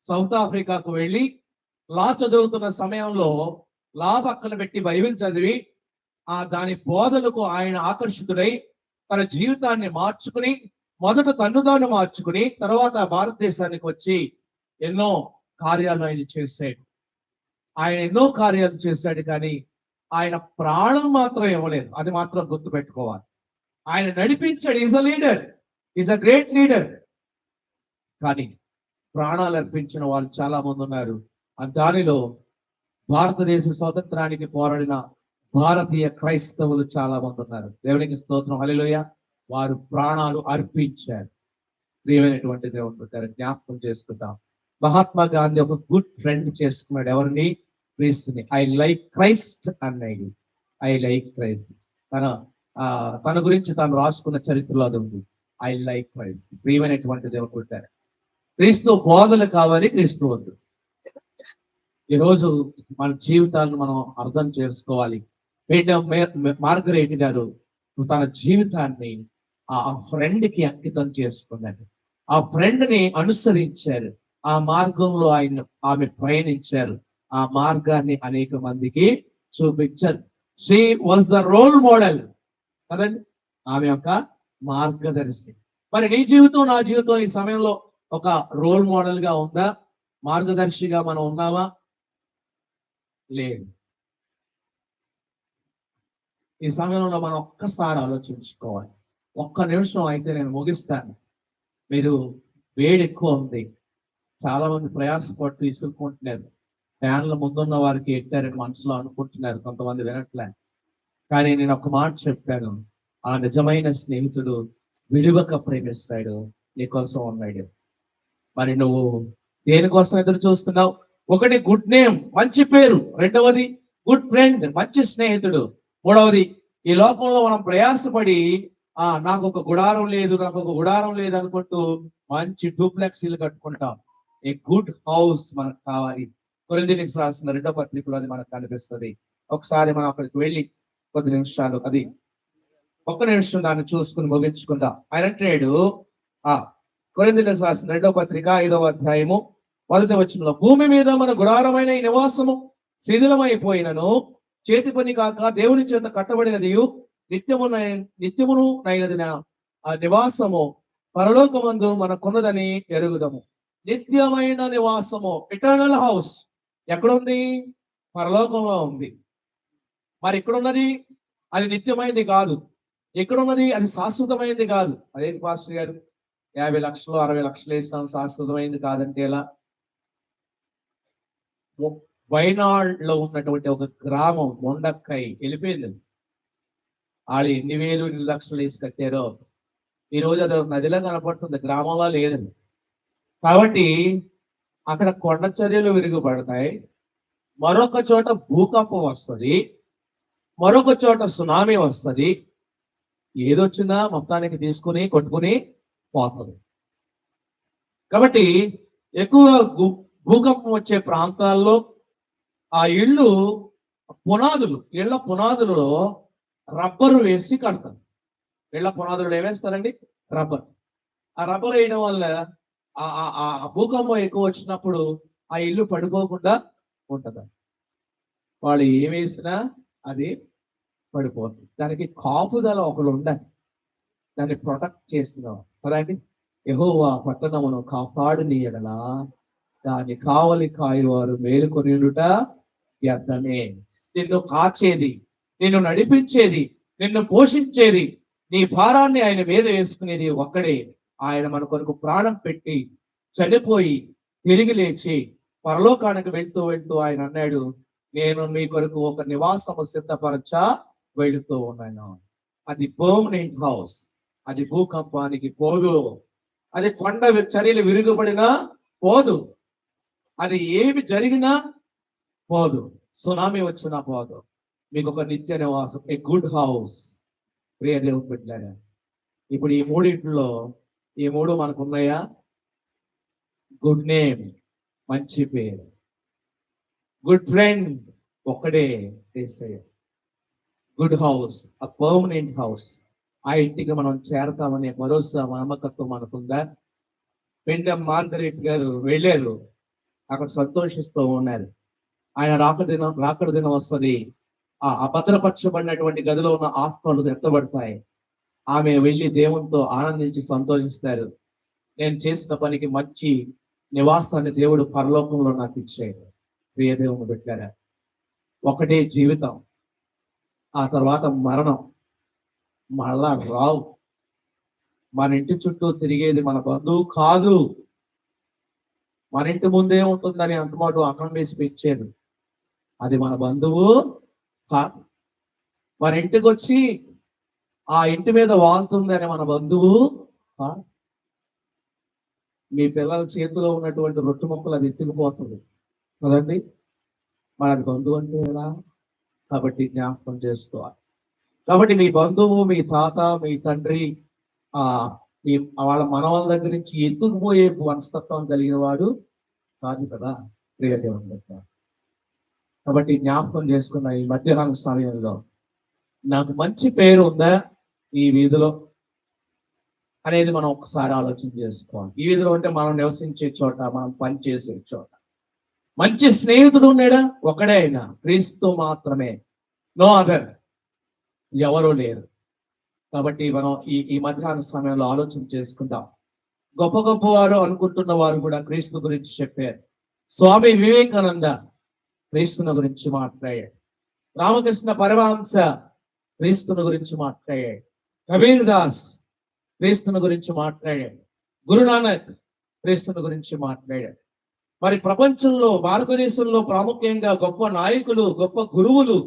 సౌత్ ఆఫ్రికాకు వెళ్ళి లా చదువుతున్న సమయంలో లా పక్కన పెట్టి బైబిల్ చదివి దాని బోధలకు ఆయన ఆకర్షితుడై తన జీవితాన్ని మార్చుకుని, మొదట తన్ను తాను మార్చుకుని, తర్వాత భారతదేశానికి వచ్చి ఎన్నో కార్యాలు ఆయన చేశాడు. ఆయన ఎన్నో కార్యాలు చేశాడు, కానీ ఆయన ప్రాణం మాత్రం ఇవ్వలేదు. అది మాత్రం గుర్తుపెట్టుకోవాలి. ఆయన నడిపించాడు. Is a leader, is a great leader. కానీ ప్రాణాలు అర్పించిన వాళ్ళు చాలా మంది ఉన్నారు. దానిలో భారతదేశ స్వాతంత్రానికి పోరాడిన భారతీయ క్రైస్తవులు చాలా మంది ఉన్నారు. దేవునికి స్తోత్రం, హల్లెలూయ. వారు ప్రాణాలు అర్పించారు. ప్రియమైనటువంటి దేవుని బిడ్డలారా, జ్ఞాపకం చేసుకుంటాం. మహాత్మా గాంధీ ఒక గుడ్ ఫ్రెండ్ చేసుకున్నాడు. ఎవరిని? క్రీస్తుని. ఐ లైక్ క్రైస్ట్ అన్నాడు. I like Christ. తన గురించి తాను రాసుకున్న చరిత్రలో అది ఉంది. I like Christ. ప్రియమైనటువంటి దేవుని బిడ్డలారా, క్రీస్తు బోధలు కావాలి, క్రీస్తు వద్దు. ఈరోజు మన జీవితాలను మనం అర్థం చేసుకోవాలి. మార్గరేట్ గారు తన జీవితాన్ని ఆ ఫ్రెండ్ కి అంకితం చేసుకున్నాడు. ఆ ఫ్రెండ్ ని అనుసరించారు. ఆ మార్గంలో ఆమె ప్రయాణించారు. ఆ మార్గాన్ని అనేక మందికి చూపించారు. She was the role model కదండి, ఆమె యొక్క మార్గదర్శి. మరి నీ జీవితం, నా జీవితం ఈ సమయంలో ఒక రోల్ మోడల్ గా ఉందా? మార్గదర్శిగా మనం ఉన్నామా? లేదు. ఈ సమయంలో మనం ఒక్కసారి ఆలోచించుకోవాలి. ఒక్క నిమిషం అయితే నేను ముగిస్తాను. మీరు వేడి ఎక్కువ ఉంది, చాలా మంది ప్రయాసపడుతూ ఇసురుకుంటున్నారు. ఫ్యాన్ల ముందున్న వారికి ఎట్టారని మనసులో అనుకుంటున్నారు, కొంతమంది వినట్లే. కానీ నేను ఒక మాట చెప్పాను, ఆ నిజమైన స్నేహితుడు విడువక ప్రేమిస్తాడు, నీకోసం ఉన్నాడు. మరి నువ్వు దేనికోసం ఎదురు చూస్తున్నావు? ఒకటి గుడ్ నేమ్, మంచి పేరు. రెండవది గుడ్ ఫ్రెండ్, మంచి స్నేహితుడు. మూడవది, ఈ లోకంలో మనం ప్రయాసపడి నాకు ఒక గుడారం లేదు, నాకు ఒక గుడారం లేదు అనుకుంటూ మంచి డూప్లెక్స్ ఇల్లు కట్టుకుంటాం. ఏ గుడ్ హౌస్ మనకు కావాలి. కొరింథీయులకు రాసిన 2వ పత్రికలో అది మనకు కనిపిస్తుంది. ఒకసారి మనం అక్కడికి వెళ్ళి కొద్ది నిమిషాలు ఒక్క నిమిషం దాన్ని చూసుకుని ముగించుకుందాం. ఆయన అంటాడు, కొరింథీయులకు రాసిన 2వ పత్రిక 5వ అధ్యాయము 1వ వచనంలో, భూమి మీద మన గుడారమైన ఈ నివాసము శిథిలమైపోయినను చేతి పని కాక దేవుని చేత కట్టబడినది నిత్యమును నైనది ఆ నివాసము పరలోకమందు మనకున్నదని ఎరుగుదము. నిత్యమైన నివాసము, ఇటర్నల్ హౌస్ ఎక్కడుంది? పరలోకంలో ఉంది. మరి ఇక్కడున్నది అది నిత్యమైనది కాదు. ఎక్కడున్నది అది శాశ్వతమైనది కాదు. అదేంటి పాస్టర్ గారు, 50 లక్షలు 60 లక్షలు వేస్తాం, శాశ్వతమైనది కాదంటే ఎలా? వైనాడులో ఉన్నటువంటి ఒక గ్రామం మొండక్కై వెళ్ళిపోయింది. వాళ్ళు ఎన్ని వేలు 2 లక్షలు వేసి కట్టారో ఈ రోజు అది నదిలో కనపడుతుంది, గ్రామంలో లేదండి. కాబట్టి అక్కడ కొండ చర్యలు విరుగుపడతాయి, మరొక చోట భూకంపం వస్తుంది, మరొక చోట సునామీ వస్తుంది. ఏదొచ్చినా మొత్తానికి తీసుకుని కొట్టుకుని పోతుంది. కాబట్టి ఎక్కువ భూకంపం వచ్చే ప్రాంతాల్లో ఆ ఇళ్ళ పునాదులలో రబ్బరు వేసి కడతారు. ఇళ్ల పునాదులు ఏమేస్తారండి? రబ్బర్. ఆ రబ్బర్ వేయడం వల్ల ఆ భూకంపం ఎక్కువ వచ్చినప్పుడు ఆ ఇల్లు పడిపోకుండా ఉంటది. వాళ్ళు ఏమేసినా అది పడిపోతుంది. దానికి కాపుదల ఒకరు ఉండాలి, దాన్ని ప్రొటెక్ట్ చేస్తున్నాం కదండి. యెహోవా పట్టణమును కాపాడుని ఎడల దాన్ని కావలి కాయువారు మేలుకొనియుట వ్యర్థమే. నిన్ను కాచేది, నిన్ను నడిపించేది, నిన్ను పోషించేది, నీ భారాన్ని ఆయన మీద వేసుకునేది ఒక్కడే. ఆయన మన కొరకు ప్రాణం పెట్టి చనిపోయి తిరిగి లేచి పరలోకానికి వెళ్తూ ఆయన అన్నాడు, నేను మీ కొరకు ఒక నివాసము సిద్ధపరచా వెళుతూ ఉన్నాను. అది పర్మనెంట్ హౌస్. అది భూకంపానికి పోదు, అది కొండ చర్యలు విరుగుపడినా పోదు, అది ఏమి జరిగినా పోదు, సునామీ వచ్చినా పోదు. మీకు ఒక నిత్య నివాసం, ఏ గుడ్ హౌస్. ప్రియ దేవుని బిడ్డలారా, ఇప్పుడు ఈ మూడింట్లో ఈ మూడు మనకు ఉన్నాయా? గుడ్ నేమ్, మంచి పేరు. గుడ్ ఫ్రెండ్ ఒక్కడే Yesayya. Good house, a permanent house. ఆ ఇంటికి మనం చేరతామనే భరోసా నమ్మకత్వం మనకుందా? పెండెం మార్గరెట్ గారు వెళ్ళారు, అక్కడ సంతోషిస్తూ ఉన్నారు. ఆయన రాకడ దినం వస్తుంది. ఆ అభద్రపరచబడినటువంటి గదిలో ఉన్న ఆత్మలు ఎత్తబడతాయి. ఆమె వెళ్ళి దేవునితో ఆనందించి సంతోషిస్తారు. నేను చేసిన పనికి మంచి నివాసాన్ని దేవుడు పరలోకంలో నాకు ఇచ్చాడు. ప్రియ దేవుని పెట్టారా, ఒకటే జీవితం, ఆ తర్వాత మరణం మళ్ళా రావు. మన ఇంటి చుట్టూ తిరిగేది మన బంధువు కాదు. మన ఇంటి ముందే ఉంటుందని అంతమాట అన్నం వేసి పెంచారు, అది మన బంధువు కాదు. మన ఇంటికి వచ్చి ఆ ఇంటి మీద వాళ్తుందని మన బంధువు కాదు. మీ పిల్లల చేతిలో ఉన్నటువంటి రొట్టె ముక్కలు అది ఎత్తుకుపోతుంది కదండి, మనది బంధువు అంటే ఎలా? కాబట్టి జ్ఞాపకం చేసుకోవాలి. కాబట్టి మీ బంధువు, మీ తాత, మీ తండ్రి, మీ వాళ్ళ మనవాళ్ళ దగ్గర నుంచి ఎత్తుకుపోయే మనస్తత్వం కలిగిన వాడు కాదు కదా ప్రియదేవుని దగ్గర. కాబట్టి జ్ఞాపకం చేసుకున్న ఈ మధ్యాహ్న సమయంలో నాకు మంచి పేరు ఉందా ఈ వీధిలో అనేది మనం ఒకసారి ఆలోచన చేసుకోవాలి. ఈ వీధిలో అంటే మనం నివసించే చోట, మనం పనిచేసే చోట మంచి స్నేహితుడు ఉన్నాడా? ఒకడే అయినా, క్రీస్తు మాత్రమే, నో అదర్, ఎవరూ లేరు. కాబట్టి మనం ఈ మధ్యాహ్న సమయంలో ఆలోచన చేసుకుందాం. గొప్ప గొప్ప వారు అనుకుంటున్న వారు కూడా క్రీస్తు గురించి చెప్పారు. స్వామి వివేకానంద క్రీస్తుని గురించి మాట్లాడాడు. రామకృష్ణ పరమహంస క్రీస్తుని గురించి మాట్లాడాడు. కబీర్ దాస్ క్రీస్తుని గురించి మాట్లాడాడు. గురునానక్ క్రీస్తుని గురించి మాట్లాడాడు. మరి ప్రపంచంలో, భారతదేశంలో ప్రాముఖ్యంగా గొప్ప నాయకులు, గొప్ప గురువులు,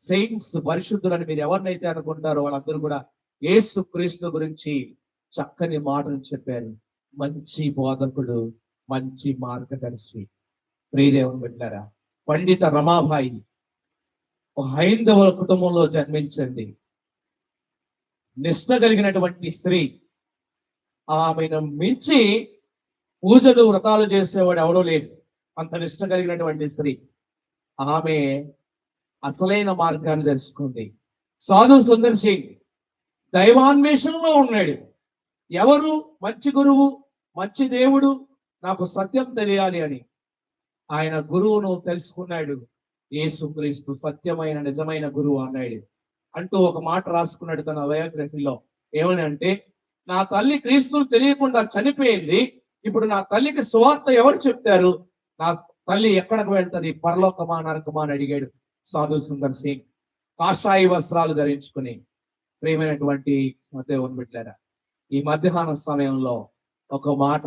సెయింట్స్, పరిశుద్ధులని మీరు ఎవరినైతే అనుకుంటారో వాళ్ళందరూ కూడా యేసు క్రీస్తు గురించి చక్కని మాటలు చెప్పారు. మంచి బోధకుడు, మంచి మార్గదర్శి. ప్రియదేవుని బిడ్డలారా, పండిత రమాబాయి ఒక హైందవ కుటుంబంలో జన్మించండి. నిష్ఠ కలిగినటువంటి స్త్రీ. ఆమెను మించి పూజలు, వ్రతాలు చేసేవాడు ఎవడో లేడు. అంత నిష్ఠ కలిగినటువంటి స్త్రీ. ఆమె అసలైన మార్గాన్ని తెలుసుకుంది. సాధు సుందర్ సింగ్ దైవాన్వేషణలో ఉన్నాడు. ఎవరు మంచి గురువు, మంచి దేవుడు, నాకు సత్యం తెలియాలి అని ఆయన గురువును తెలుసుకున్నాడు. యేసుక్రీస్తు సత్యమైన నిజమైన గురువు అన్నాడు. అంటూ ఒక మాట రాసుకున్నాడు తన బయోగ్రఫీలో. ఏమని అంటే, నా తల్లి క్రీస్తును తెలియకుండా చనిపోయింది, ఇప్పుడు నా తల్లికి సువార్త ఎవరు చెప్తారు? నా తల్లి ఎక్కడికి వెళ్తుంది, పరలోకమా నరకమా అని అడిగాడు సాధు సుందర్ సింగ్. కాషాయి వస్త్రాలు ధరించుకుని. ప్రియమైనటువంటి దేవుని బిడ్డలారా, ఈ మధ్యాహ్న సమయంలో ఒక మాట,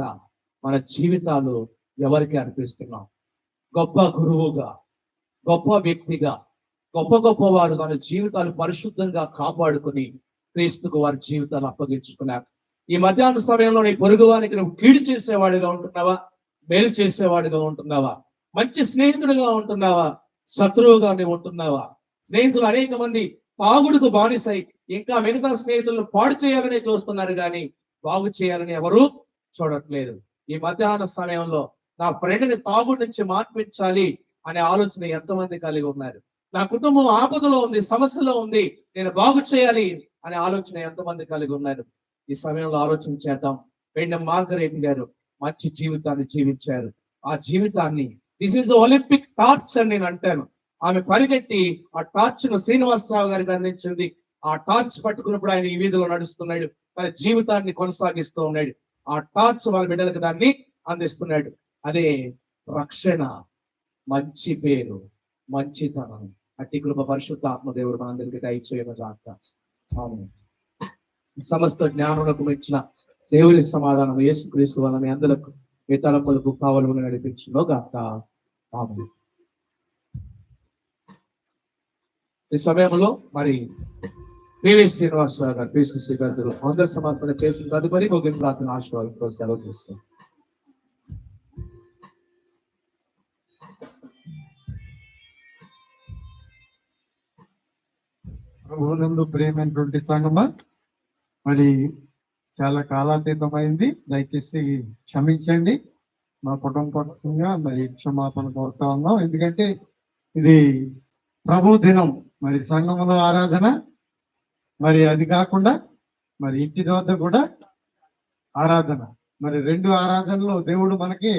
మన జీవితాలు ఎవరికి అర్పిస్తున్నాం? గొప్ప గురువుగా, గొప్ప వ్యక్తిగా, గొప్ప గొప్ప వారు తన జీవితాలు పరిశుద్ధంగా కాపాడుకుని క్రీస్తుకు వారి జీవితాలు అప్పగించుకున్నారు. ఈ మధ్యాహ్న సమయంలో నీ పొరుగువానికి నువ్వు కీడు చేసేవాడిగా ఉంటున్నావా? మేలు చేసేవాడిగా ఉంటున్నావా? మంచి స్నేహితుడిగా ఉంటున్నావా? శత్రువుగా నువ్వు ఉంటున్నావా? స్నేహితులు అనేక మంది తాగుడుకు బానిసై ఇంకా మిగతా స్నేహితులను పాడు చేయాలని చూస్తున్నారు, కానీ బాగు చేయాలని ఎవరూ చూడట్లేదు. ఈ మధ్యాహ్న సమయంలో నా ఫ్రెండ్ని తాగుడు నుంచి మార్పించాలి అనే ఆలోచన ఎంతమంది కలిగి ఉన్నారు? నా కుటుంబం ఆపదలో ఉంది, సమస్యలో ఉంది, నేను బాగు చేయాలి అనే ఆలోచన ఎంతమంది కలిగి ఉన్నారు? ఈ సమయంలో ఆలోచన చేద్దాం. పెండెం మార్గరెట్ గారు మంచి జీవితాన్ని జీవించారు. ఆ జీవితాన్ని, దిస్ ఈజ్ ఒలింపిక్ టార్చ్ అని నేను అంటాను. ఆమె పరిగెట్టి ఆ టార్చ్ ను శ్రీనివాసరావు గారికి అందించింది. ఆ టార్చ్ పట్టుకున్నప్పుడు ఆయన ఈ వీధిలో నడుస్తున్నాడు, తన జీవితాన్ని కొనసాగిస్తూ ఉన్నాడు. ఆ టార్చ్ వాళ్ళ బిడ్డలకు దాన్ని అందిస్తున్నాడు. అదే రక్షణ, మంచి పేరు, మంచితనం. అట్టి కృప పరిశుద్ధ ఆత్మదేవుడు మనందరికీ దయచేయమగాక. ఆమేన్. సమస్త జ్ఞానులకు మెచ్చిన దేవుని సమాధానం యేసుక్రీస్తు వలన మీ అందరికి, మీ తలపులకు కావలను నడిపించును గాక. ఆమేన్. ఈ సమయంలో మరి పివి శ్రీనివాసరావు గారు, పిసిసి గారు అందరి సమర్పణ చేసిన తదుపరి ముగింపు ప్రార్థన ఆశీర్వాదంతో సెలవు తీసుకుంటాం. ప్రభువునందు ప్రియమైనటువంటి సంగమా, మరి చాలా కాలాతీతమైంది, దయచేసి క్షమించండి. మా కుటుంబంగా మరి క్షమాపణ కోరుతా ఉన్నాం. ఎందుకంటే ఇది ప్రభు దినం, మరి సంఘంలో ఆరాధన, మరి అది కాకుండా మరి ఇంటి వద్ద కూడా ఆరాధన, మరి రెండు ఆరాధనలు దేవుడు మనకి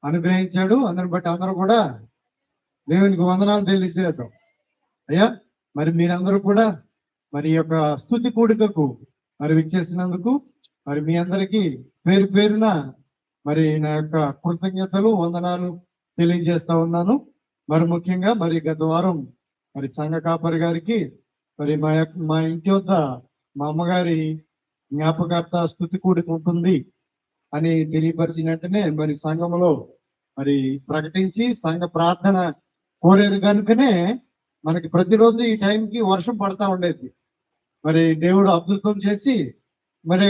అనుగ్రహించాడు. అందరిని బట్టి అందరూ కూడా దేవునికి వందనాలు తెలియజేద్దాం. అయ్యా, మరి మీరందరూ కూడా మరి ఈ యొక్క స్తుతి కూడికకు మరి విచ్చేసినందుకు మరి మీ అందరికీ పేరు పేరున మరి నా యొక్క కృతజ్ఞతలు, వందనాలు తెలియజేస్తా ఉన్నాను. మరి ముఖ్యంగా మరి గత వారం మరి సంఘ కాపరి గారికి మరి మా ఇంటి వద్ద మా అమ్మగారి జ్ఞాపకార్థ స్తుతి కూడిక ఉంటుంది అని తెలియపరిచిన వెంటనే మరి సంఘంలో మరి ప్రకటించి సంఘ ప్రార్థన కోరారు కనుకనే మనకి ప్రతిరోజు ఈ టైంకి వర్షం పడతా ఉండేది. మరి దేవుడు అద్భుతం చేసి మరి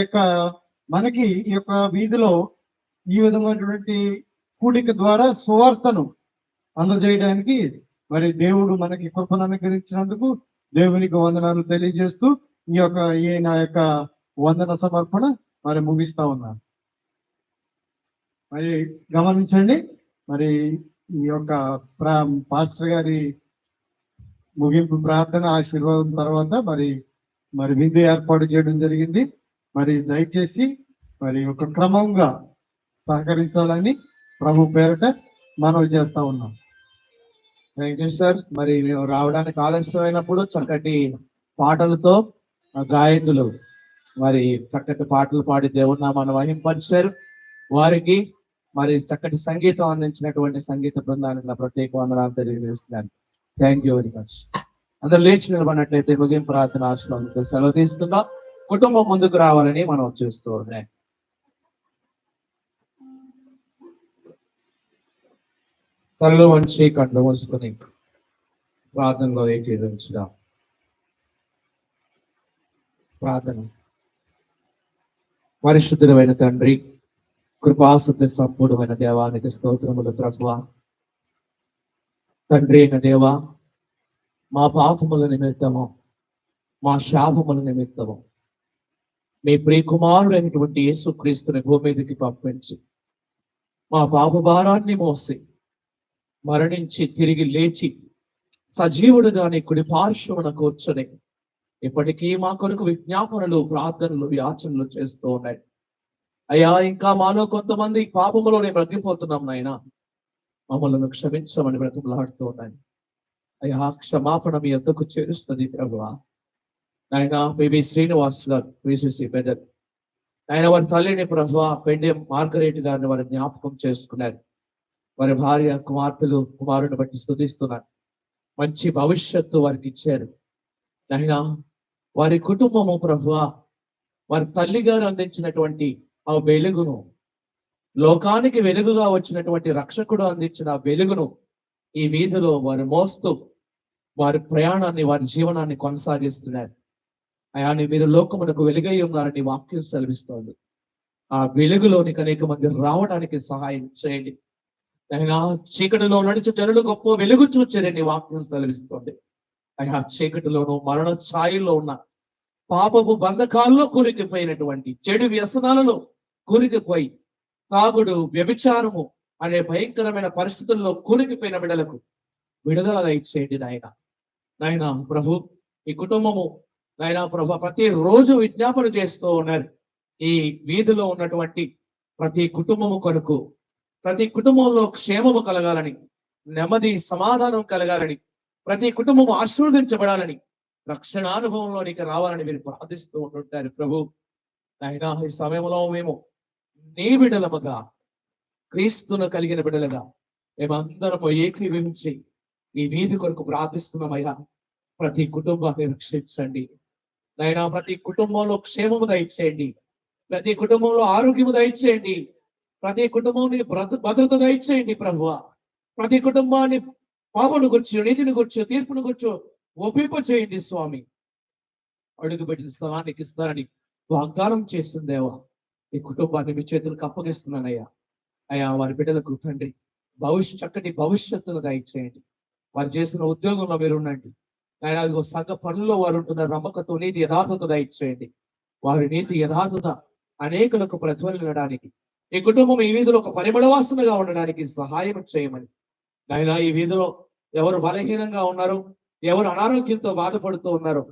మనకి ఈ యొక్క వీధిలో ఈ విధమైనటువంటి కూడిక ద్వారా సువార్తను అందజేయడానికి మరి దేవుడు మనకి కృపను అనుగ్రహించినందుకు దేవునికి వందనాలు తెలియజేస్తూ ఈ నా యొక్క వందన సమర్పణ మరి ముగిస్తా ఉన్నాను. మరి గమనించండి, మరి ఈ యొక్క పాస్టర్ గారి ముగింపు ప్రార్థన ఆశీర్వాదం తర్వాత మరి విందు ఏర్పాటు చేయడం జరిగింది. మరి దయచేసి మరి ఒక క్రమంగా సహకరించాలని ప్రభు పేరట మనవి చేస్తా ఉన్నాం. Thank you sir. మరి మేము రావడానికి ఆలస్యమైనప్పుడు చక్కటి పాటలతో గాయకులు మరి చక్కటి పాటలు పాడి దేవుడి నామాన్ని వహింపరిచారు. వారికి మరి చక్కటి సంగీతం అందించినటువంటి సంగీత బృందానికి నా ప్రత్యేక వందనాలు తెలియజేస్తున్నాను. Thank you very much. అందరూ లేచి నిలబడినట్లయితే ముగింపు ప్రార్థన ఆశీర్వాదంతో సెలవు తీసుకుందాం. కుటుంబం ముందుకు రావాలని మనం చూస్తూ ఉన్నాయి. కళ్ళు వంచి కళ్ళు మూసుకొని ప్రార్థనలో ఏకీభవించుదాం. ప్రార్థన. పరిశుద్ధుడైన తండ్రి, కృపాసత్య సంపూర్ణమైన దేవానికి స్తోత్రములు ప్రభువా. తండ్రి అయిన దేవా, మా పాపముల నిమిత్తము, మా శాపముల నిమిత్తము మీ ప్రియకుమారుడైనటువంటి యేసుక్రీస్తుని భూమి మీదకి పంపించి మా పాప భారాన్ని మోసి మరణించి తిరిగి లేచి సజీవుడుగా నీ కుడి పార్శ్వమున కూర్చొని ఇప్పటికీ మా కొరకు విజ్ఞాపనలు, ప్రార్థనలు, యాచనలు చేస్తూ ఉన్నాయి. అయ్యా, ఇంకా మాలో కొంతమంది పాపములోనే బ్రతికిపోతున్నాం నాయన, మమ్మల్ని క్షమించమని బ్రతుకులాడుతూ ఉన్నాయి. అయ్యా, క్షమాపణ మీ యొద్దకు చేరుస్తుంది ప్రభువా. నాయన బేబీ శ్రీనివాస్ గారు విసిసి పెద్దలు, ఆయన వారి తల్లిని ప్రభువా పెండెం మార్గరేట్ గారిని వారి జ్ఞాపకం చేసుకున్నారు. వారి భార్య, కుమార్తెలు, కుమారుని బట్టి స్తుతిస్తున్నారు. మంచి భవిష్యత్తు వారికి ఇచ్చారు. నాయన వారి కుటుంబము ప్రభువా, వారి తల్లి గారు అందించినటువంటి ఆ వెలుగును, లోకానికి వెలుగుగా వచ్చినటువంటి రక్షకుడు అందించిన ఆ వెలుగును ఈ వీధిలో వారు మోస్తూ వారి ప్రయాణాన్ని, వారి జీవనాన్ని కొనసాగిస్తున్నారు. అయాన్ని మీరు లోకమునకు వెలుగై ఉన్నారని వాక్యం సెలవిస్తోంది. ఆ వెలుగులోనికి అనేక మంది రావడానికి సహాయం చేయండి. అయినా చీకటిలో నడిచి జనులు గొప్ప వెలుగు చూచారని వాక్యం సెలవిస్తోంది. అయా, చీకటిలోనూ మరణ ఛాయల్లో ఉన్న పాపపు బంధకాల్లో కూరికిపోయినటువంటి చెడు వ్యసనాలలో కూరికిపోయి తాగుడు, వ్యభిచారము అనే భయంకరమైన పరిస్థితుల్లో కూరికిపోయిన బిడ్డలకు విడుదల దయచేయండి నాయన. నాయన ప్రభు, ఈ కుటుంబము నాయన ప్రభు ప్రతి రోజు విజ్ఞాపన చేస్తూ ఉన్నారు. ఈ వీధిలో ఉన్నటువంటి ప్రతి కుటుంబము కొరకు, ప్రతి కుటుంబంలో క్షేమము కలగాలని, నెమ్మది సమాధానం కలగాలని, ప్రతి కుటుంబము ఆశీర్వదించబడాలని, రక్షణానుభవంలోనికి రావాలని మీరు ప్రార్థిస్తూ ఉంటుంటారు ప్రభు. నాయన ఈ సమయంలో మేము నీ బిడ్డలముగా, క్రీస్తును కలిగిన బిడ్డలుగా మేమందరము ఏకీభవించి ఈ వీధి కొరకు ప్రార్థిస్తున్నామయ్యా. ప్రతి కుటుంబాన్ని రక్షించండి నాయన. ప్రతి కుటుంబంలో క్షేమము దయచేయండి. ప్రతి కుటుంబంలో ఆరోగ్యము దయచేయండి. ప్రతి కుటుంబాన్ని భద్రత దయచేయండి ప్రభువ. ప్రతి కుటుంబాన్ని పాపను గుర్చు, నీతిని గుర్చు, తీర్పును గుర్చు ఒప్పింప చేయండి స్వామి. అడుగుపెట్టిన స్థలానికి ఇస్తారని వాగ్దానం చేస్తుందేవా. ఈ కుటుంబాన్ని మీ చేతులకు అప్పగిస్తున్నానయ్యా. అయ్యా, వారి బిడ్డలకు తండ్రి చక్కటి భవిష్యత్తును దయచేయండి. వారు చేసిన ఉద్యోగంలో మీరు ఉండండి ఆయన. సంఘ పనుల్లో వారు ఉంటున్న నమ్మకతో నీతి యథార్థత దయచేయండి. వారి నీతి యథార్థత అనేకులకు ప్రజ్వలించడానికి, ఈ కుటుంబం ఈ వీధిలో ఒక పరిమళవాసనగా ఉండడానికి సహాయం చేయమని నాయన, ఈ వీధిలో ఎవరు బలహీనంగా ఉన్నారు, ఎవరు అనారోగ్యంతో బాధపడుతూ ఉన్నారు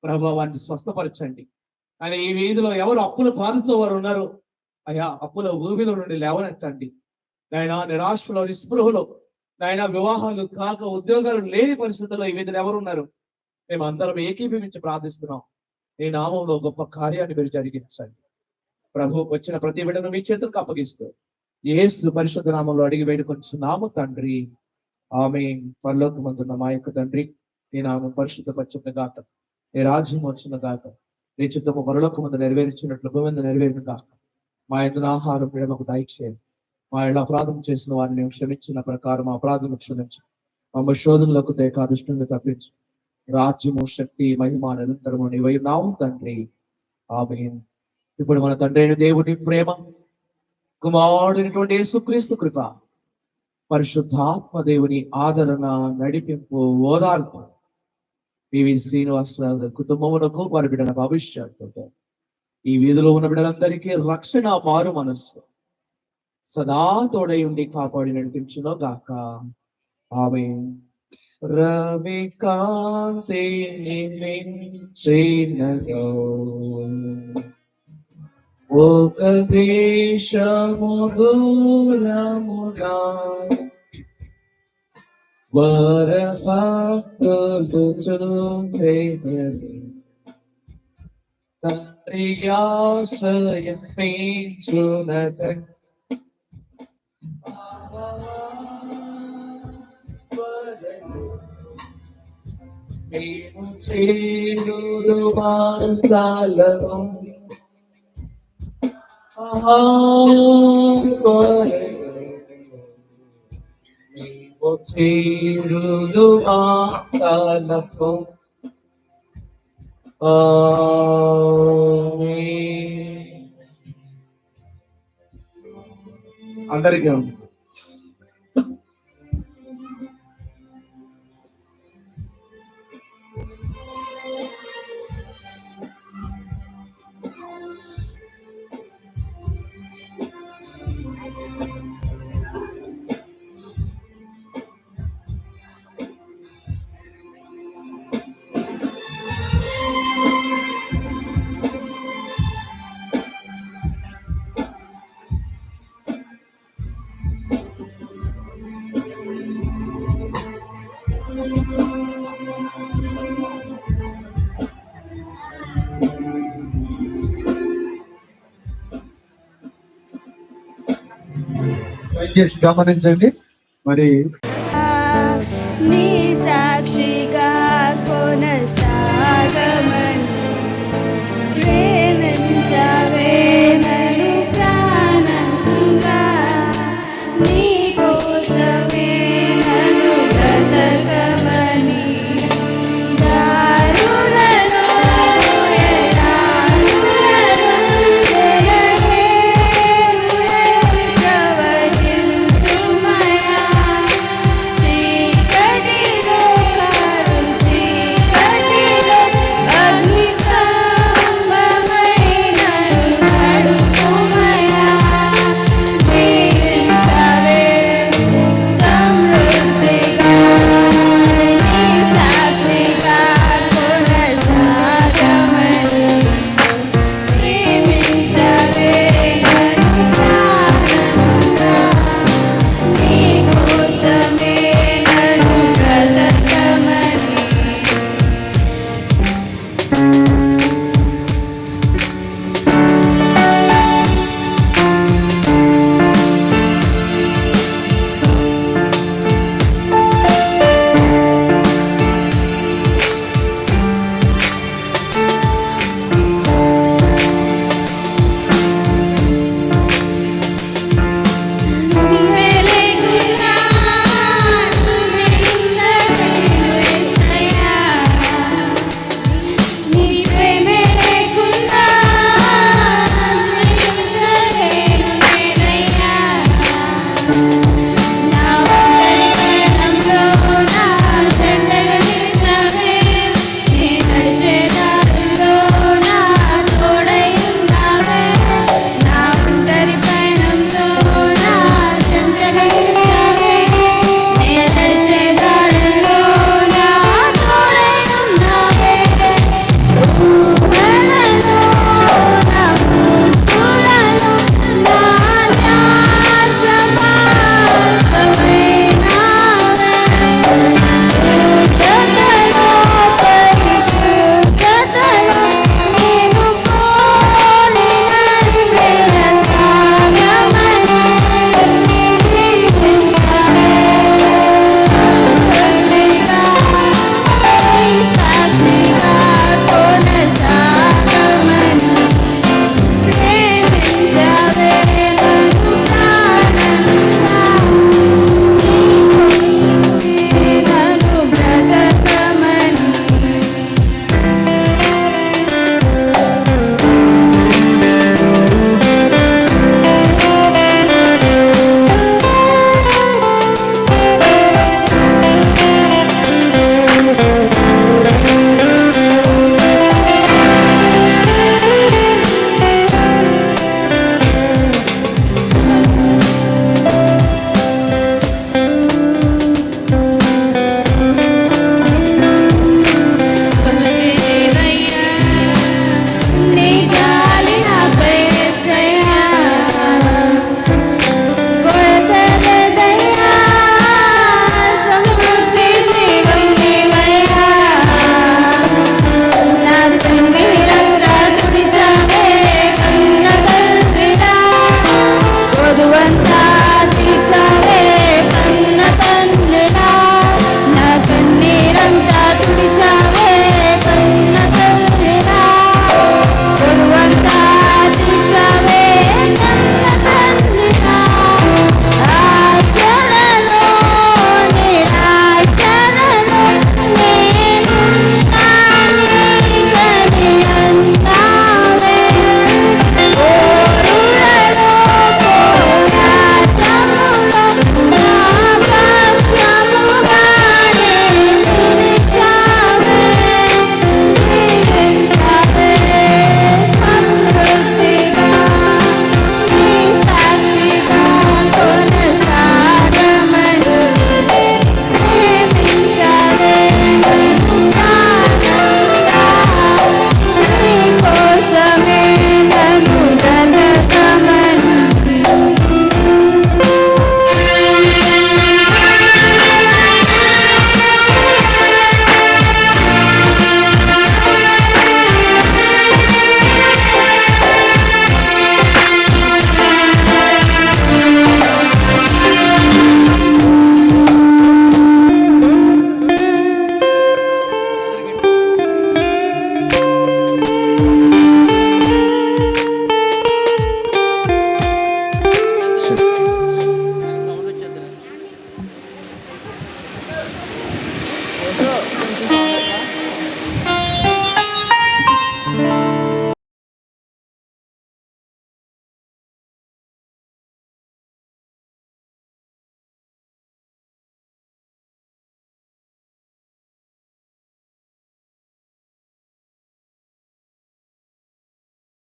ప్రభు వారిని స్వస్థపరచండి. ఆయన ఈ వీధిలో ఎవరు అప్పుల బాధతో వారు ఉన్నారు అయ్యా, అప్పుల ఊబిలో నుండి లేవనెత్తండి. నాయన నిరాశలో నిస్పృహలో నాయన వివాహాలు కాక ఉద్యోగాలు లేని పరిస్థితుల్లో ఈ వీధిలో ఎవరున్నారు మేము అందరం ఏకీభవించి ప్రార్థిస్తున్నాం. నీ నామంలో గొప్ప కార్యాన్ని మీరు జరిగించండి ప్రభు. వచ్చిన ప్రతి బిడ్డను మీ చేతులకు అప్పగిస్తూ యేసు పరిశుద్ధ నామంలో అడిగి వేడుకొంచున్నాము తండ్రి, ఆమేన్. పరలోకమందున్న మా యొక్క తండ్రి, నీ నామం పరిశుద్ధపరచును గాక, నీ రాజ్యం వచ్చును గాక, నీ చిత్తము పరలోకమందు నెరవేర్చినట్లు భూమి మీద నెరవేరును గాక. మా యొక్క ఆహారం మాకు దయచేయండి, మా ఇళ్ళ అపరాధం చేసిన వారిని క్షమించిన ప్రకారం మా అపరాధం క్షమించు, మా శోధనలకు ఏకాదృష్టంగా తప్పించు. రాజ్యము శక్తి మహిమ నిరంతరము నీవై ఉన్నావు తండ్రి, ఆమేన్. ఇప్పుడు మన తండ్రి అయిన దేవుని ప్రేమ, కుమారుడైనటువంటి యేసుక్రీస్తు కృప, పరిశుద్ధాత్మ దేవుని ఆదరణ, నడిపింపు, ఓదార్పు పివి శ్రీనివాసరావు కుటుంబములకు వారి బిడ్డల భవిష్యత్తు, ఈ వీధిలో ఉన్న బిడ్డలందరికీ రక్షణ, మారు మనస్సు సదా తోడై ఉండి కాపాడి నడిపించును గాక, ఆమేన్. రవి కాంతి నిమించినదో ఒక దేశము దూరముగా వరభక్తులు చూపెదరి తండ్రి ఆశ్రయం పెంచునది. మేము చేరుదు వారసాలను మేము చేరుదు వారసాలకు. అందరికీ ఉంది. దయచేసి గమనించండి మరి